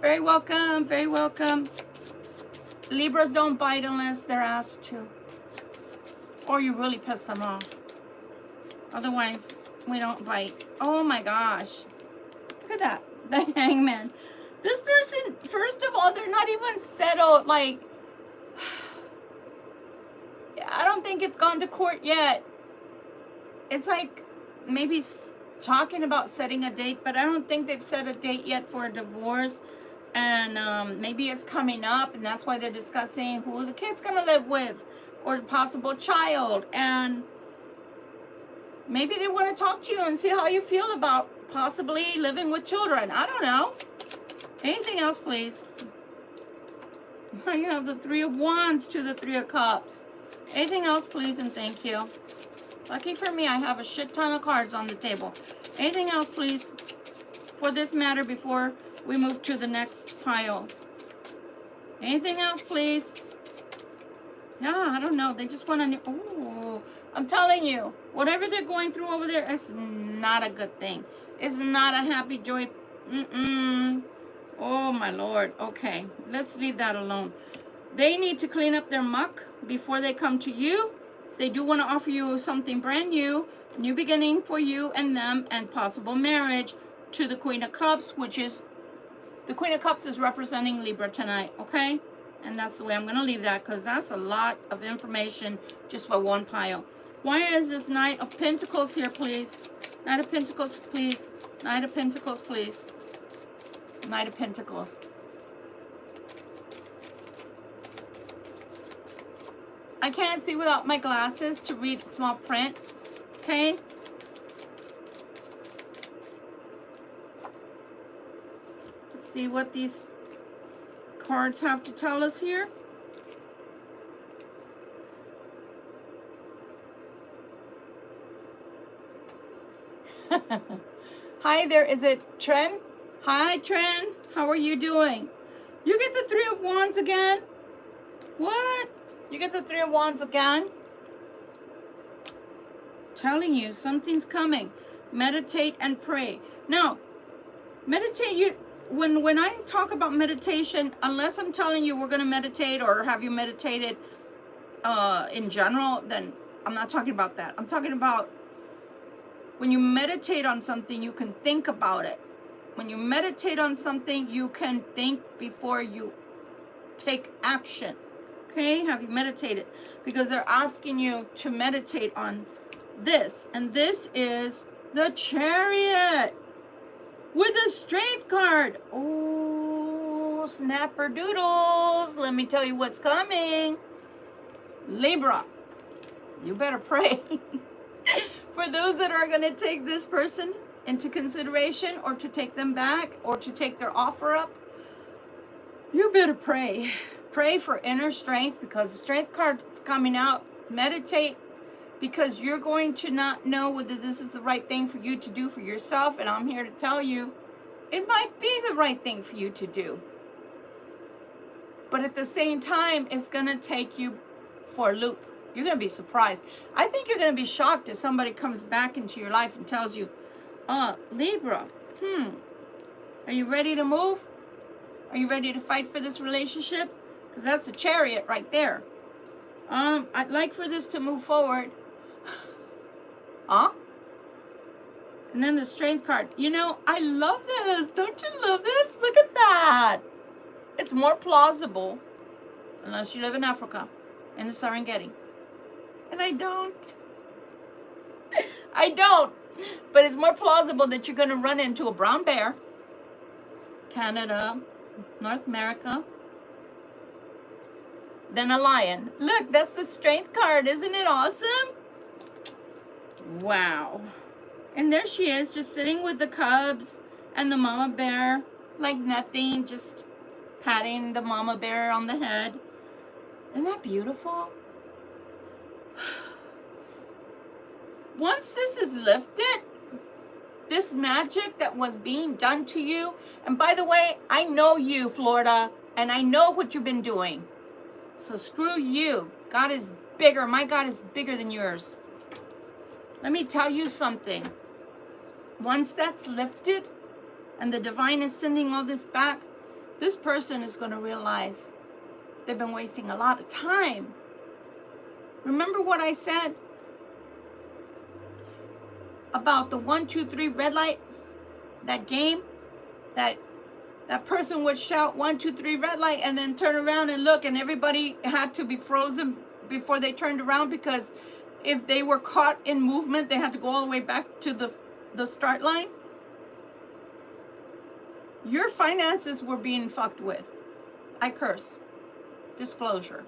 Very welcome. Very welcome. Libras don't bite unless they're asked to. Or you really piss them off. Otherwise, we don't bite. Oh my gosh. Look at that. The Hangman. This person, first of all, they're not even settled. Like, I don't think it's gone to court yet. It's like maybe talking about setting a date, but I don't think they've set a date yet for a divorce. And maybe it's coming up, and that's why they're discussing who the kid's going to live with or a possible child. And maybe they want to talk to you and see how you feel about possibly living with children. I don't know. Anything else, please? You have the Three of Wands to the Three of Cups. Anything else, please, and thank you. Lucky for me, I have a shit ton of cards on the table. Anything else, please, for this matter before we move to the next pile? Anything else, please? Yeah, I don't know. They just want to... Ooh, I'm telling you, whatever they're going through over there is not a good thing. It's not a happy, joy... Oh, my Lord. Okay, let's leave that alone. They need to clean up their muck before they come to you. They do want to offer you something brand new, new beginning for you and them, and possible marriage to the Queen of Cups, which is... The Queen of Cups is representing Libra tonight, okay? And that's the way I'm going to leave that, because that's a lot of information just for one pile. Why is this Knight of Pentacles here, please? Knight of Pentacles, please. Knight of Pentacles, please. Knight of Pentacles. I can't see without my glasses to read small print, okay? Let's see what these cards have to tell us here. Hi there, is it Tren? Hi Tren, how are you doing? You get the Three of Wands again? What? You get the Three of Wands again? Telling you, something's coming. Meditate and pray. Now, meditate, when I talk about meditation, unless I'm telling you we're going to meditate or have you meditated in general, then I'm not talking about that. I'm talking about when you meditate on something, you can think about it. When you meditate on something, you can think before you take action. Okay, have you meditated? Because they're asking you to meditate on this. And this is the Chariot with a Strength card. Oh, snapper doodles. Let me tell you what's coming. Libra, you better pray. For those that are going to take this person into consideration, or to take them back, or to take their offer up, you better pray. Pray for inner strength, because the Strength card is coming out. Meditate, because you're going to not know whether this is the right thing for you to do for yourself. And I'm here to tell you, it might be the right thing for you to do. But at the same time, it's going to take you for a loop. You're going to be surprised. I think you're going to be shocked if somebody comes back into your life and tells you, Libra, are you ready to move? Are you ready to fight for this relationship? Because that's the Chariot right there. I'd like for this to move forward. And then the Strength card. You know, I love this. Don't you love this? Look at that. It's more plausible, unless you live in Africa, in the Serengeti. And I don't. I don't. But it's more plausible that you're going to run into a brown bear, Canada, North America, than a lion. Look, that's the Strength card. Isn't it awesome? Wow. And there she is, just sitting with the cubs and the mama bear, like nothing, just patting the mama bear on the head. Isn't that beautiful? Once this is lifted, this magic that was being done to you, and by the way, I know you, Florida, and I know what you've been doing. So screw you. God is bigger. My God is bigger than yours. Let me tell you something. Once that's lifted and the divine is sending all this back, this person is going to realize they've been wasting a lot of time. Remember what I said about the 1, 2, 3 red light? That game? That person would shout 1, 2, 3 red light and then turn around and look, and everybody had to be frozen before they turned around, because if they were caught in movement, they had to go all the way back to the start line. Your finances were being fucked with. I curse. Disclosure.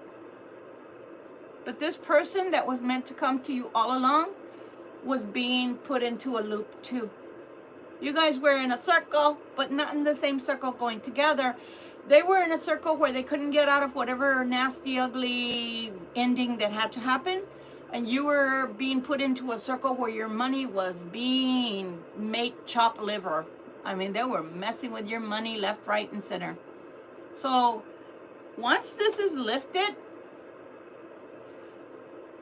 But this person that was meant to come to you all along was being put into a loop too. You guys were in a circle, but not in the same circle going together. They were in a circle where they couldn't get out of whatever nasty, ugly ending that had to happen. And you were being put into a circle where your money was being made chopped liver. I mean, they were messing with your money left, right, and center. So once this is lifted,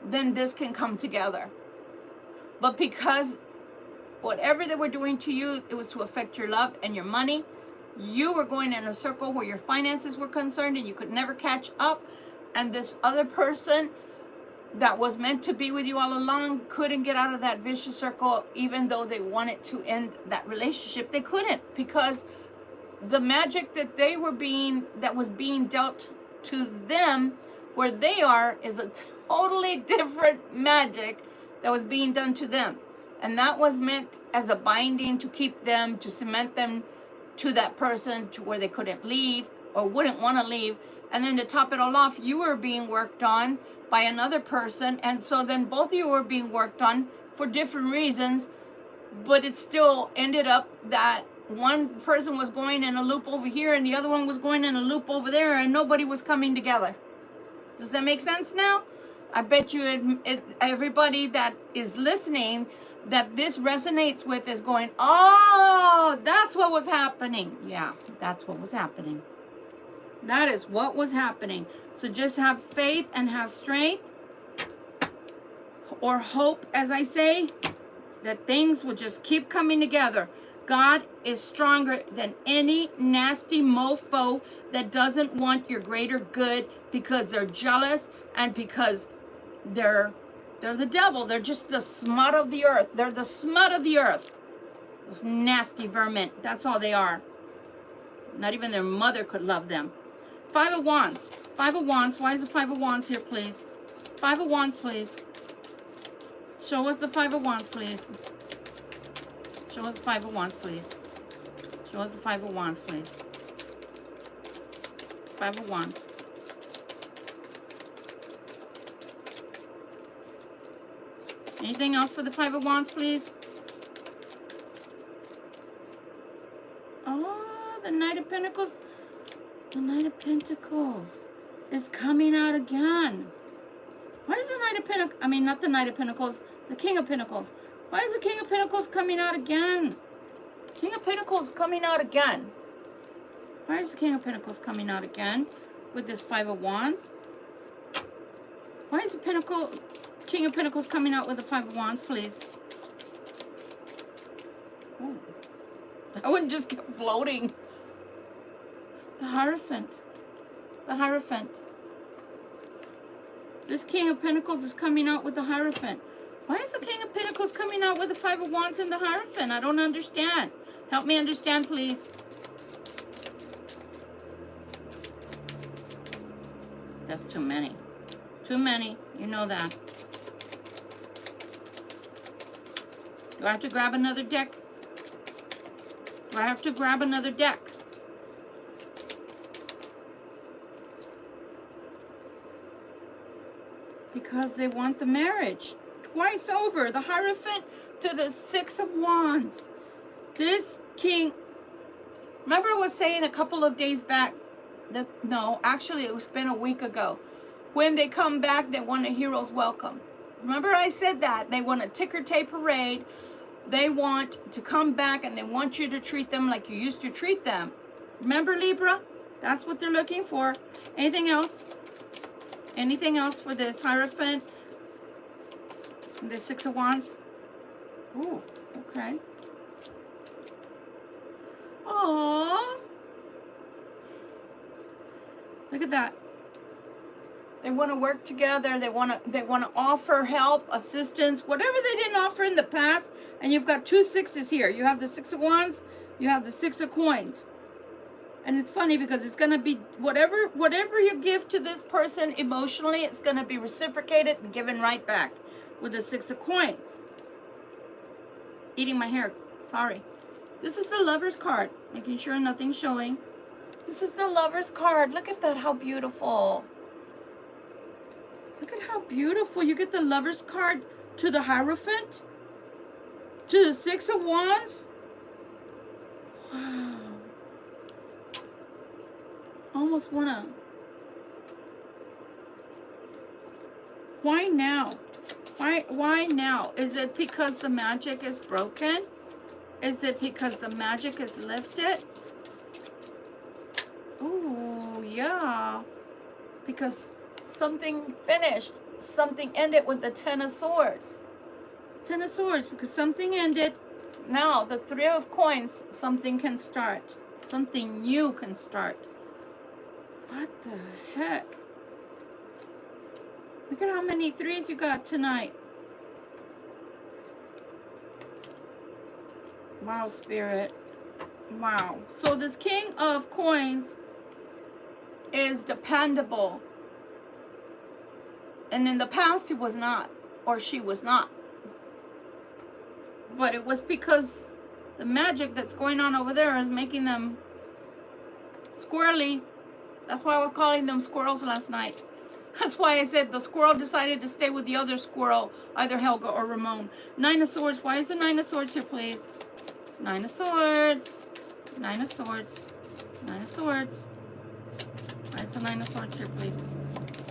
then this can come together. But because whatever they were doing to you, it was to affect your love and your money. You were going in a circle where your finances were concerned and you could never catch up. And this other person that was meant to be with you all along couldn't get out of that vicious circle, even though they wanted to end that relationship. They couldn't, because the magic that was being dealt to them where they are is a totally different magic that was being done to them. And that was meant as a binding to keep them, to cement them to that person, to where they couldn't leave or wouldn't want to leave. And then to top it all off, you were being worked on by another person. And so then both of you were being worked on for different reasons. But it still ended up that one person was going in a loop over here and the other one was going in a loop over there, and nobody was coming together. Does that make sense now? I bet you everybody that is listening that this resonates with is going, oh, that's what was happening. Yeah, that's what was happening. That is what was happening. So just have faith and have strength, or hope, as I say, that things will just keep coming together. God is stronger than any nasty mofo that doesn't want your greater good, because they're jealous and because they're the devil. They're just the smut of the earth. They're the smut of the earth. Those nasty vermin. That's all they are. Not even their mother could love them. Five of Wands. Five of Wands. Why is the Five of Wands here, please? Five of Wands, please. Show us the Five of Wands, please. Show us the Five of Wands, please. Show us the Five of Wands, please. Five of Wands. Anything else for the Five of Wands, please? Oh, the Knight of Pentacles. The Knight of Pentacles is coming out again. Why is the Knight of Pentacles, I mean, not the Knight of Pentacles, the King of Pentacles. Why is the King of Pentacles coming out again? King of Pentacles coming out again. Why is the King of Pentacles coming out again with this Five of Wands? Why is the King of Pentacles coming out with the Five of Wands, please? Oh, that one just kept floating. The Hierophant. The Hierophant. This King of Pentacles is coming out with the Hierophant. Why is the King of Pentacles coming out with the Five of Wands and the Hierophant? I don't understand. Help me understand, please. That's too many. Too many. You know that. Do I have to grab another deck? Do I have to grab another deck? Because they want the marriage. Twice over. The Hierophant to the Six of Wands. This king, remember I was saying a couple of days back that, no, actually it was been a week ago. When they come back, they want a hero's welcome. Remember I said that. They want a ticker tape parade. They want to come back and they want you to treat them like you used to treat them. Remember, Libra? That's what they're looking for. Anything else? Anything else for this Hierophant? The Six of Wands? Ooh, okay. Aww. Look at that. They want to work together. They want to offer help, assistance, whatever they didn't offer in the past. And you've got two sixes here. You have the Six of Wands. You have the Six of Coins. And it's funny because it's going to be whatever you give to this person emotionally, it's going to be reciprocated and given right back with the Six of Coins. Eating my hair. Sorry. This is the Lover's card. Making sure nothing's showing. This is the Lover's card. Look at that. How beautiful. Look at how beautiful. You get the Lover's card to the Hierophant. To the Six of Wands. Wow. Almost wanna. Why now? Why now? Is it because the magic is broken? Is it because the magic is lifted? Oh, yeah. Because something finished. Something ended with the Ten of Swords. Ten of Swords, because something ended. Now, the Three of Coins, something can start. Something new can start. What the heck? Look at how many threes you got tonight. Wow, Spirit. Wow. So this King of Coins is dependable. And in the past, he was not. Or she was not. But it was because the magic that's going on over there is making them squirrely. That's why I was calling them squirrels last night. That's why I said the squirrel decided to stay with the other squirrel, either Helga or Ramon. Nine of Swords. Why is the Nine of Swords here, please? Nine of Swords. Nine of Swords. Nine of Swords. Why is the Nine of Swords here, please?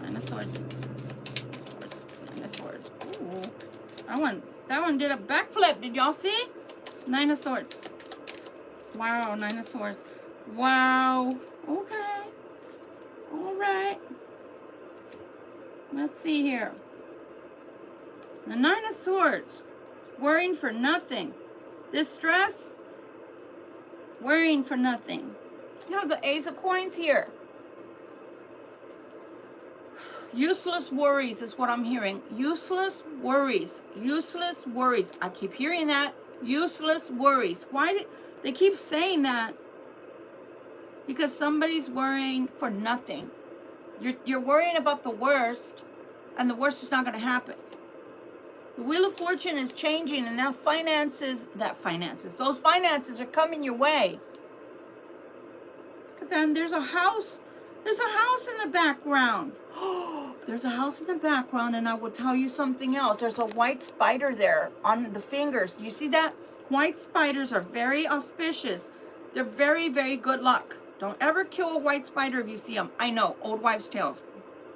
Nine of Swords. Swords. Nine of Swords. Ooh. That one did a backflip. Did y'all see? Nine of Swords. Wow, Nine of Swords. Wow. Okay. All right. Let's see here. The Nine of Swords. Worrying for nothing. Distress. Worrying for nothing. You have the Ace of Coins here. Useless worries is what I'm hearing. Useless worries. Useless worries. I keep hearing that. Useless worries. Why do they keep saying that? Because somebody's worrying for nothing. You're worrying about the worst, and the worst is not going to happen. The Wheel of Fortune is changing, and now those finances are coming your way. But then there's a house. There's a house in the background. Oh, there's a house in the background, and I will tell you something else. There's a white spider there on the fingers. Do you see that? White spiders are very auspicious. They're very, very good luck. Don't ever kill a white spider if you see them. I know, old wives' tales.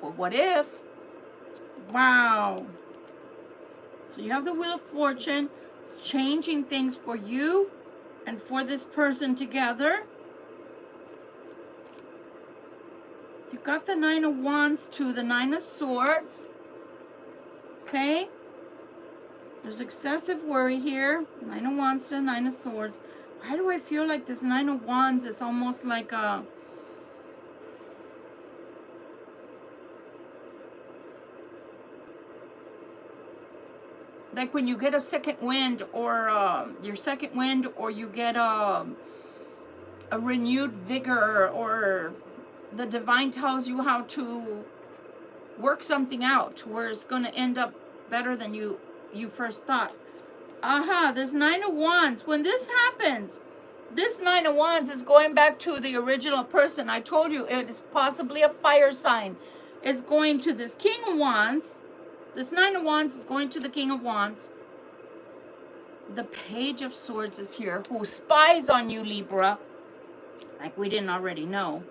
But what if? Wow. So you have the Wheel of Fortune changing things for you and for this person together. You got the Nine of Wands to the Nine of Swords. Okay. There's excessive worry here. Nine of Wands to Nine of Swords. Why do I feel like this Nine of Wands is almost like a... like when you get a second wind, or your second wind, or you get a renewed vigor, or the divine tells you how to work something out where it's going to end up better than you first thought. This Nine of Wands. When this happens, this Nine of Wands is going back to the original person. I told you it is possibly a fire sign. It's going to this King of Wands. This Nine of Wands is going to the King of Wands. The Page of Swords is here, who spies on you, Libra. Like we didn't already know.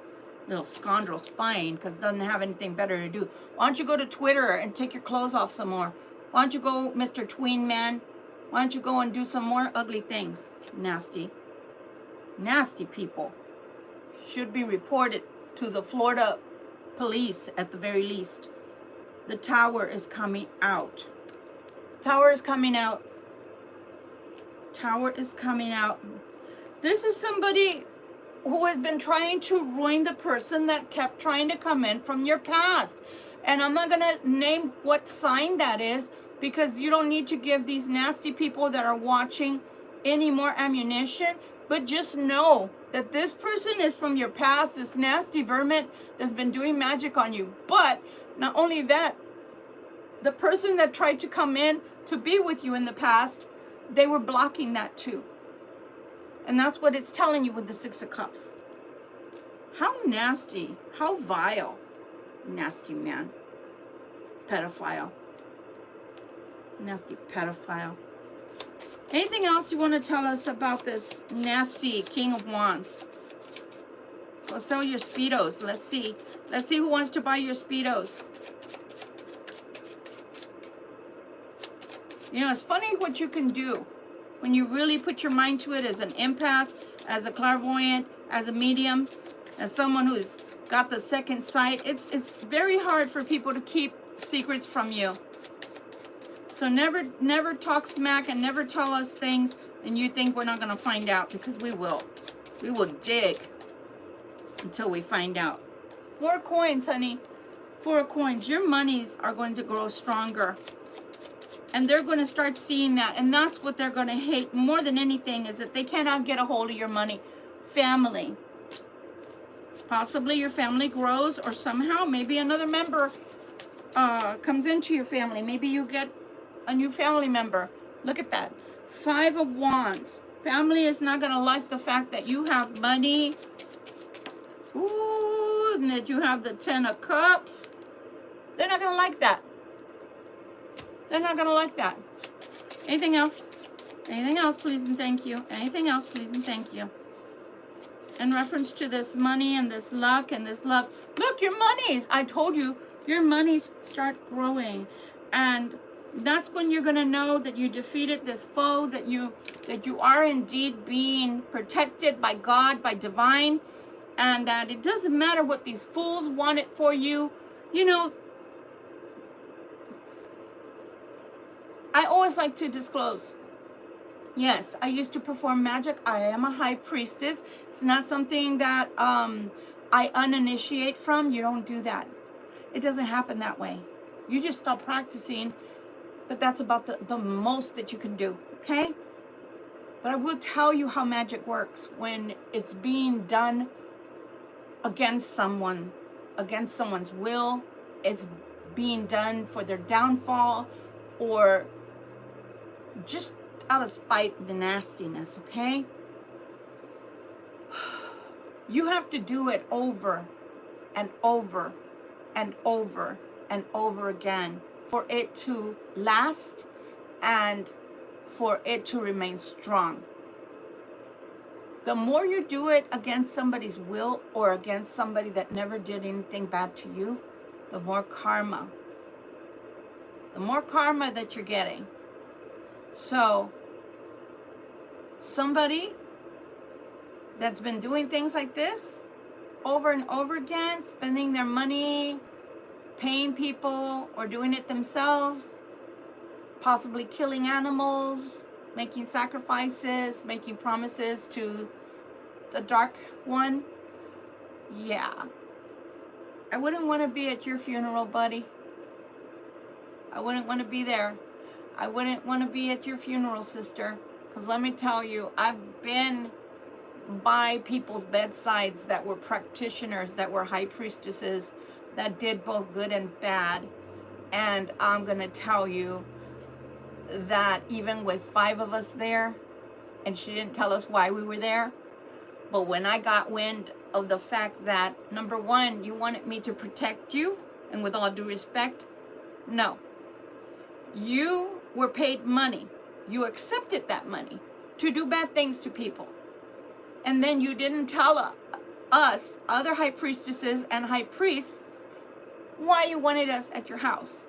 Little scoundrel spying because it doesn't have anything better to do. Why don't you go to Twitter and take your clothes off some more? Why don't you go, Mr. Tween Man? Why don't you go and do some more ugly things? Nasty. Nasty people. Should be reported to the Florida police at the very least. The Tower is coming out. Tower is coming out. Tower is coming out. This is somebody who has been trying to ruin the person that kept trying to come in from your past. And I'm not going to name what sign that is, because you don't need to give these nasty people that are watching any more ammunition. But just know that this person is from your past, this nasty vermin that's been doing magic on you. But not only that, the person that tried to come in to be with you in the past, they were blocking that too. And that's what it's telling you with the Six of Cups. How nasty, how vile. Nasty man. Pedophile. Nasty pedophile. Anything else you want to tell us about this nasty King of Wands? Go sell your Speedos. Let's see. Let's see who wants to buy your Speedos. You know, it's funny what you can do when you really put your mind to it as an empath, as a clairvoyant, as a medium, as someone who's got the second sight. It's very hard for people to keep secrets from you. So never talk smack and never tell us things and you think we're not going to find out, because we will. We will dig until we find out. 4 coins, honey. 4 coins. Your monies are going to grow stronger. And they're going to start seeing that. And that's what they're going to hate more than anything, is that they cannot get a hold of your money. Family. Possibly your family grows, or somehow maybe another member comes into your family. Maybe you get a new family member. Look at that. 5 of Wands. Family is not going to like the fact that you have money. Ooh, and that you have the 10 of Cups. They're not going to like that. They're not going to like that. Anything else? Anything else, please and thank you. Anything else, please and thank you. In reference to this money and this luck and this love. Look, your monies. I told you, your monies start growing. And that's when you're going to know that you defeated this foe, that you are indeed being protected by God, by divine, and that it doesn't matter what these fools wanted for you. You know, I always like to disclose. Yes, I used to perform magic. I am a high priestess. It's not something that I uninitiate from. You don't do that. It doesn't happen that way. You just stop practicing, but that's about the most that you can do, okay? But I will tell you how magic works when it's being done against someone, against someone's will. It's being done for their downfall, or just out of spite and nastiness, okay? You have to do it over and over and over and over again for it to last and for it to remain strong. The more you do it against somebody's will or against somebody that never did anything bad to you, the more karma that you're getting. So somebody that's been doing things like this over and over again, spending their money, paying people, or doing it themselves, possibly killing animals, making sacrifices, making promises to the dark one. Yeah. I wouldn't want to be at your funeral, buddy. I wouldn't want to be there. I wouldn't want to be at your funeral, sister. Because let me tell you, I've been by people's bedsides that were practitioners, that were high priestesses, that did both good and bad. And I'm going to tell you that even with 5 of us there, and she didn't tell us why we were there, but when I got wind of the fact that, number one, you wanted me to protect you, and with all due respect, no. You were paid money. You accepted that money to do bad things to people. And then you didn't tell us, other high priestesses and high priests, why you wanted us at your house.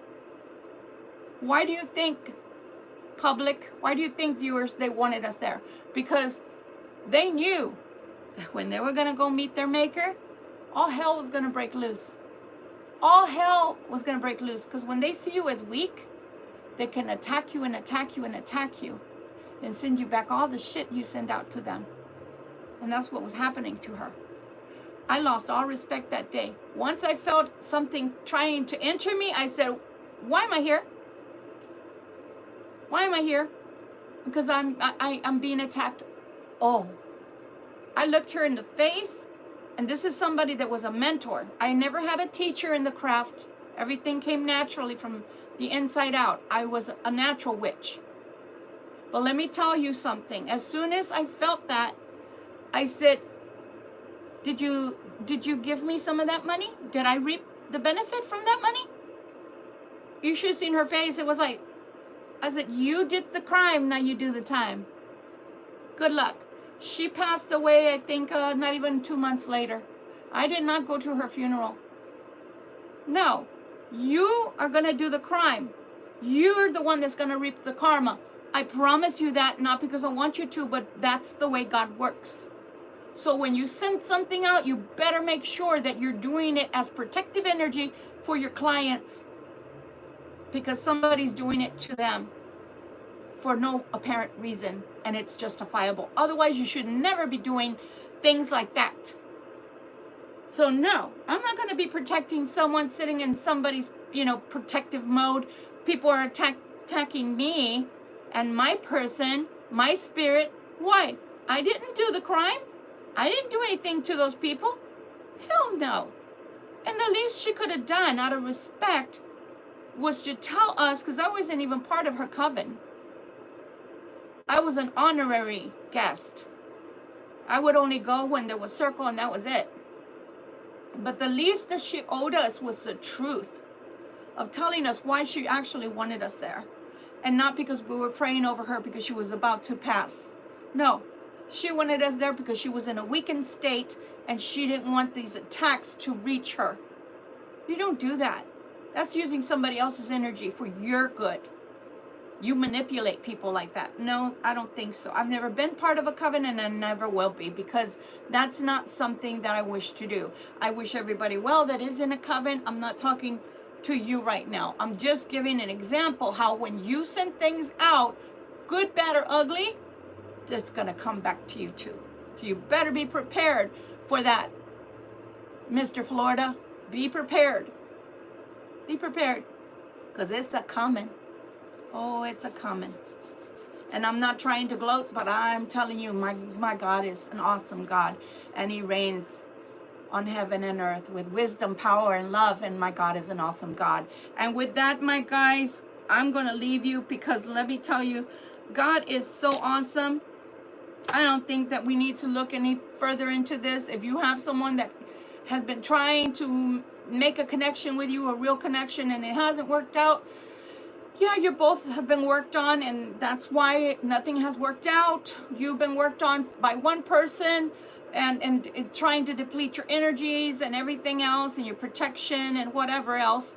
Why do you think, public, why do you think, viewers, they wanted us there? Because they knew that when they were going to go meet their maker, all hell was going to break loose. All hell was going to break loose, because when they see you as weak, they can attack you and attack you and attack you and send you back all the shit you send out to them. And that's what was happening to her. I lost all respect that day. Once I felt something trying to enter me, I said, why am I here? Why am I here? Because I'm being attacked. Oh, I looked her in the face, and this is somebody that was a mentor. I never had a teacher in the craft. Everything came naturally from the inside out. I was a natural witch. But let me tell you something. As soon as I felt that, I said, did you give me some of that money? Did I reap the benefit from that money? You should have seen her face. It was like, I said, you did the crime, now you do the time. Good luck. She passed away, I think, not even 2 months later. I did not go to her funeral. No, you are going to do the crime. You're the one that's going to reap the karma. I promise you that, not because I want you to, but that's the way God works. So when you send something out, you better make sure that you're doing it as protective energy for your clients, because somebody's doing it to them for no apparent reason, and it's justifiable. Otherwise, you should never be doing things like that. So no, I'm not going to be protecting someone sitting in somebody's, protective mode. People are attacking me and my person, my spirit. Why? I didn't do the crime. I didn't do anything to those people. Hell no. And the least she could have done out of respect was to tell us, because I wasn't even part of her coven. I was an honorary guest. I would only go when there was circle, and that was it. But the least that she owed us was the truth of telling us why she actually wanted us there. And not because we were praying over her because she was about to pass. No, she wanted us there because she was in a weakened state and she didn't want these attacks to reach her. You don't do that. That's using somebody else's energy for your good. You manipulate people like that. No, I don't think so. I've never been part of a coven, and I never will be, because that's not something that I wish to do. I wish everybody well that is in a coven. I'm not talking to you right now. I'm just giving an example how when you send things out, good, bad, or ugly, it's going to come back to you too. So you better be prepared for that, Mr. Florida. Be prepared. Be prepared, because it's a coming. Oh, it's a coming. And I'm not trying to gloat, but I'm telling you, my God is an awesome God. And he reigns on heaven and earth with wisdom, power, and love. And my God is an awesome God. And with that, my guys, I'm going to leave you, because let me tell you, God is so awesome. I don't think that we need to look any further into this. If you have someone that has been trying to make a connection with you, a real connection, and it hasn't worked out, yeah, you both have been worked on, and that's why nothing has worked out. You've been worked on by one person and trying to deplete your energies and everything else and your protection and whatever else.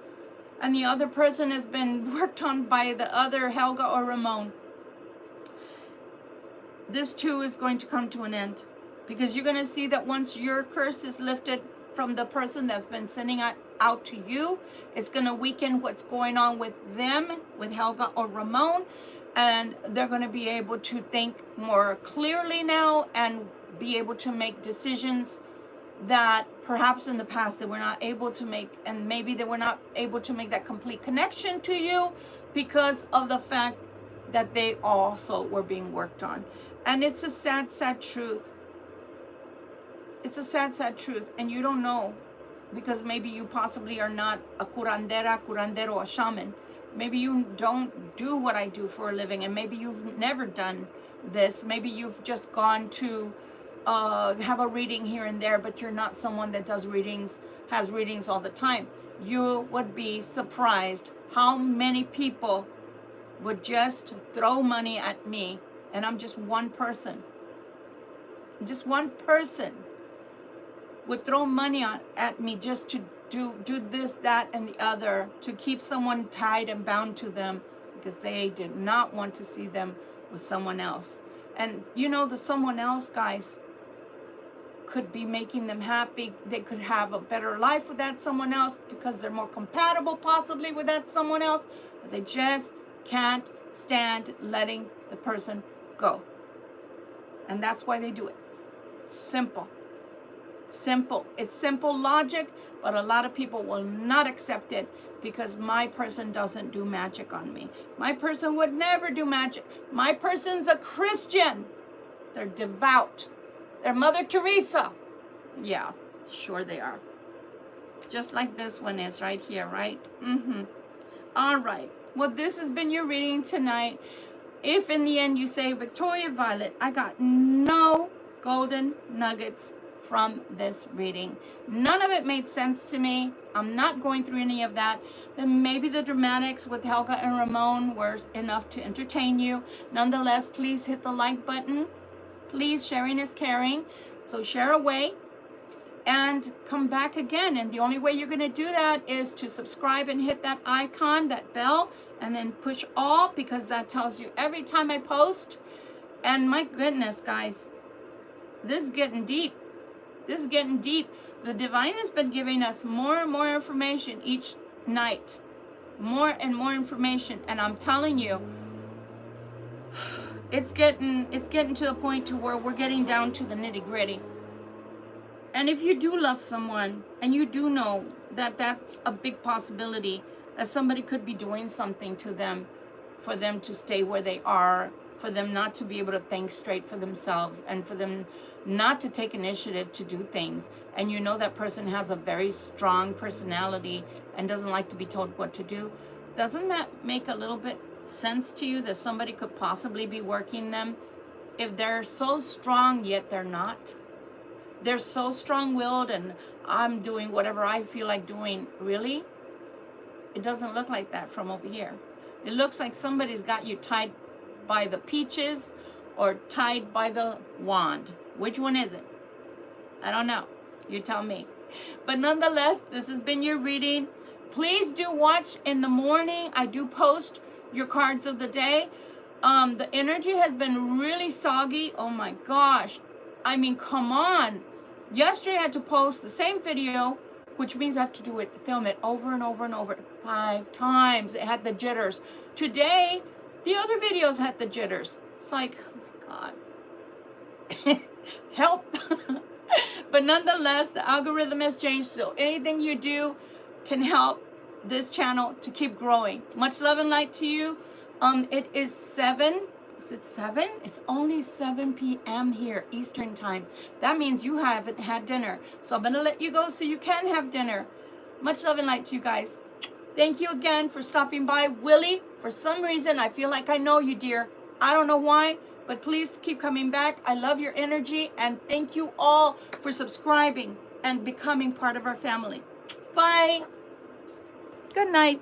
And the other person has been worked on by the other Helga or Ramon. This too is going to come to an end, because you're going to see that once your curse is lifted from the person that's been sending out to you, it's going to weaken what's going on with them, with Helga or Ramon, and they're going to be able to think more clearly now and be able to make decisions that perhaps in the past they were not able to make, and maybe they were not able to make that complete connection to you because of the fact that they also were being worked on. And it's a sad, sad truth. It's a sad, sad truth, and you don't know, because maybe you possibly are not a curandero, a shaman. Maybe you don't do what I do for a living, and maybe you've never done this. Maybe you've just gone to have a reading here and there, but you're not someone that does readings, has readings all the time. You would be surprised how many people would just throw money at me, and I'm just one person. Just one person would throw money at me just to do this, that, and the other, to keep someone tied and bound to them, because they did not want to see them with someone else. And the someone else, guys, could be making them happy. They could have a better life with that someone else because they're more compatible possibly with that someone else, but they just can't stand letting the person go. And that's why they do it. Simple. Simple. It's simple logic, but a lot of people will not accept it, because my person doesn't do magic on me. My person would never do magic. My person's a Christian. They're devout. They're Mother Teresa. Yeah, sure they are. Just like this one is right here, right? All right. Well, this has been your reading tonight. If in the end you say, Victoria Violet, I got no golden nuggets from this reading. None of it made sense to me. I'm not going through any of that. Then maybe the dramatics with Helga and Ramon were enough to entertain you. Nonetheless, please hit the like button. Please, sharing is caring. So share away and come back again. And the only way you're going to do that is to subscribe and hit that icon, that bell, and then push all, because that tells you every time I post. And my goodness, guys, this is getting deep. This is getting deep. The divine has been giving us more and more information each night. More and more information. And I'm telling you, it's getting to the point to where we're getting down to the nitty-gritty. And if you do love someone, and you do know that that's a big possibility, that somebody could be doing something to them for them to stay where they are, for them not to be able to think straight for themselves, and for them not to take initiative to do things, and you know that person has a very strong personality and doesn't like to be told what to do, doesn't that make a little bit sense to you that somebody could possibly be working them? If they're so strong yet they're not, they're so strong-willed and I'm doing whatever I feel like doing. Really? It doesn't look like that from over here. It looks like somebody's got you tied by the peaches or tied by the wand. Which one is it? I don't know. You tell me. But nonetheless, this has been your reading. Please do watch in the morning. I do post your cards of the day. The energy has been really soggy. Oh my gosh. I mean, come on. Yesterday I had to post the same video, which means I have to do it, film it over and over and over 5 times. It had the jitters. Today, the other videos had the jitters. It's like, oh my God. Help. But nonetheless, the algorithm has changed, so anything you do can help this channel to keep growing. Much love and light to you. It is 7. Is it 7? It's only 7 p.m. here, Eastern time. That means you haven't had dinner. So I'm going to let you go so you can have dinner. Much love and light to you guys. Thank you again for stopping by. Willie, for some reason, I feel like I know you, dear. I don't know why, but please keep coming back. I love your energy, and thank you all for subscribing and becoming part of our family. Bye. Good night.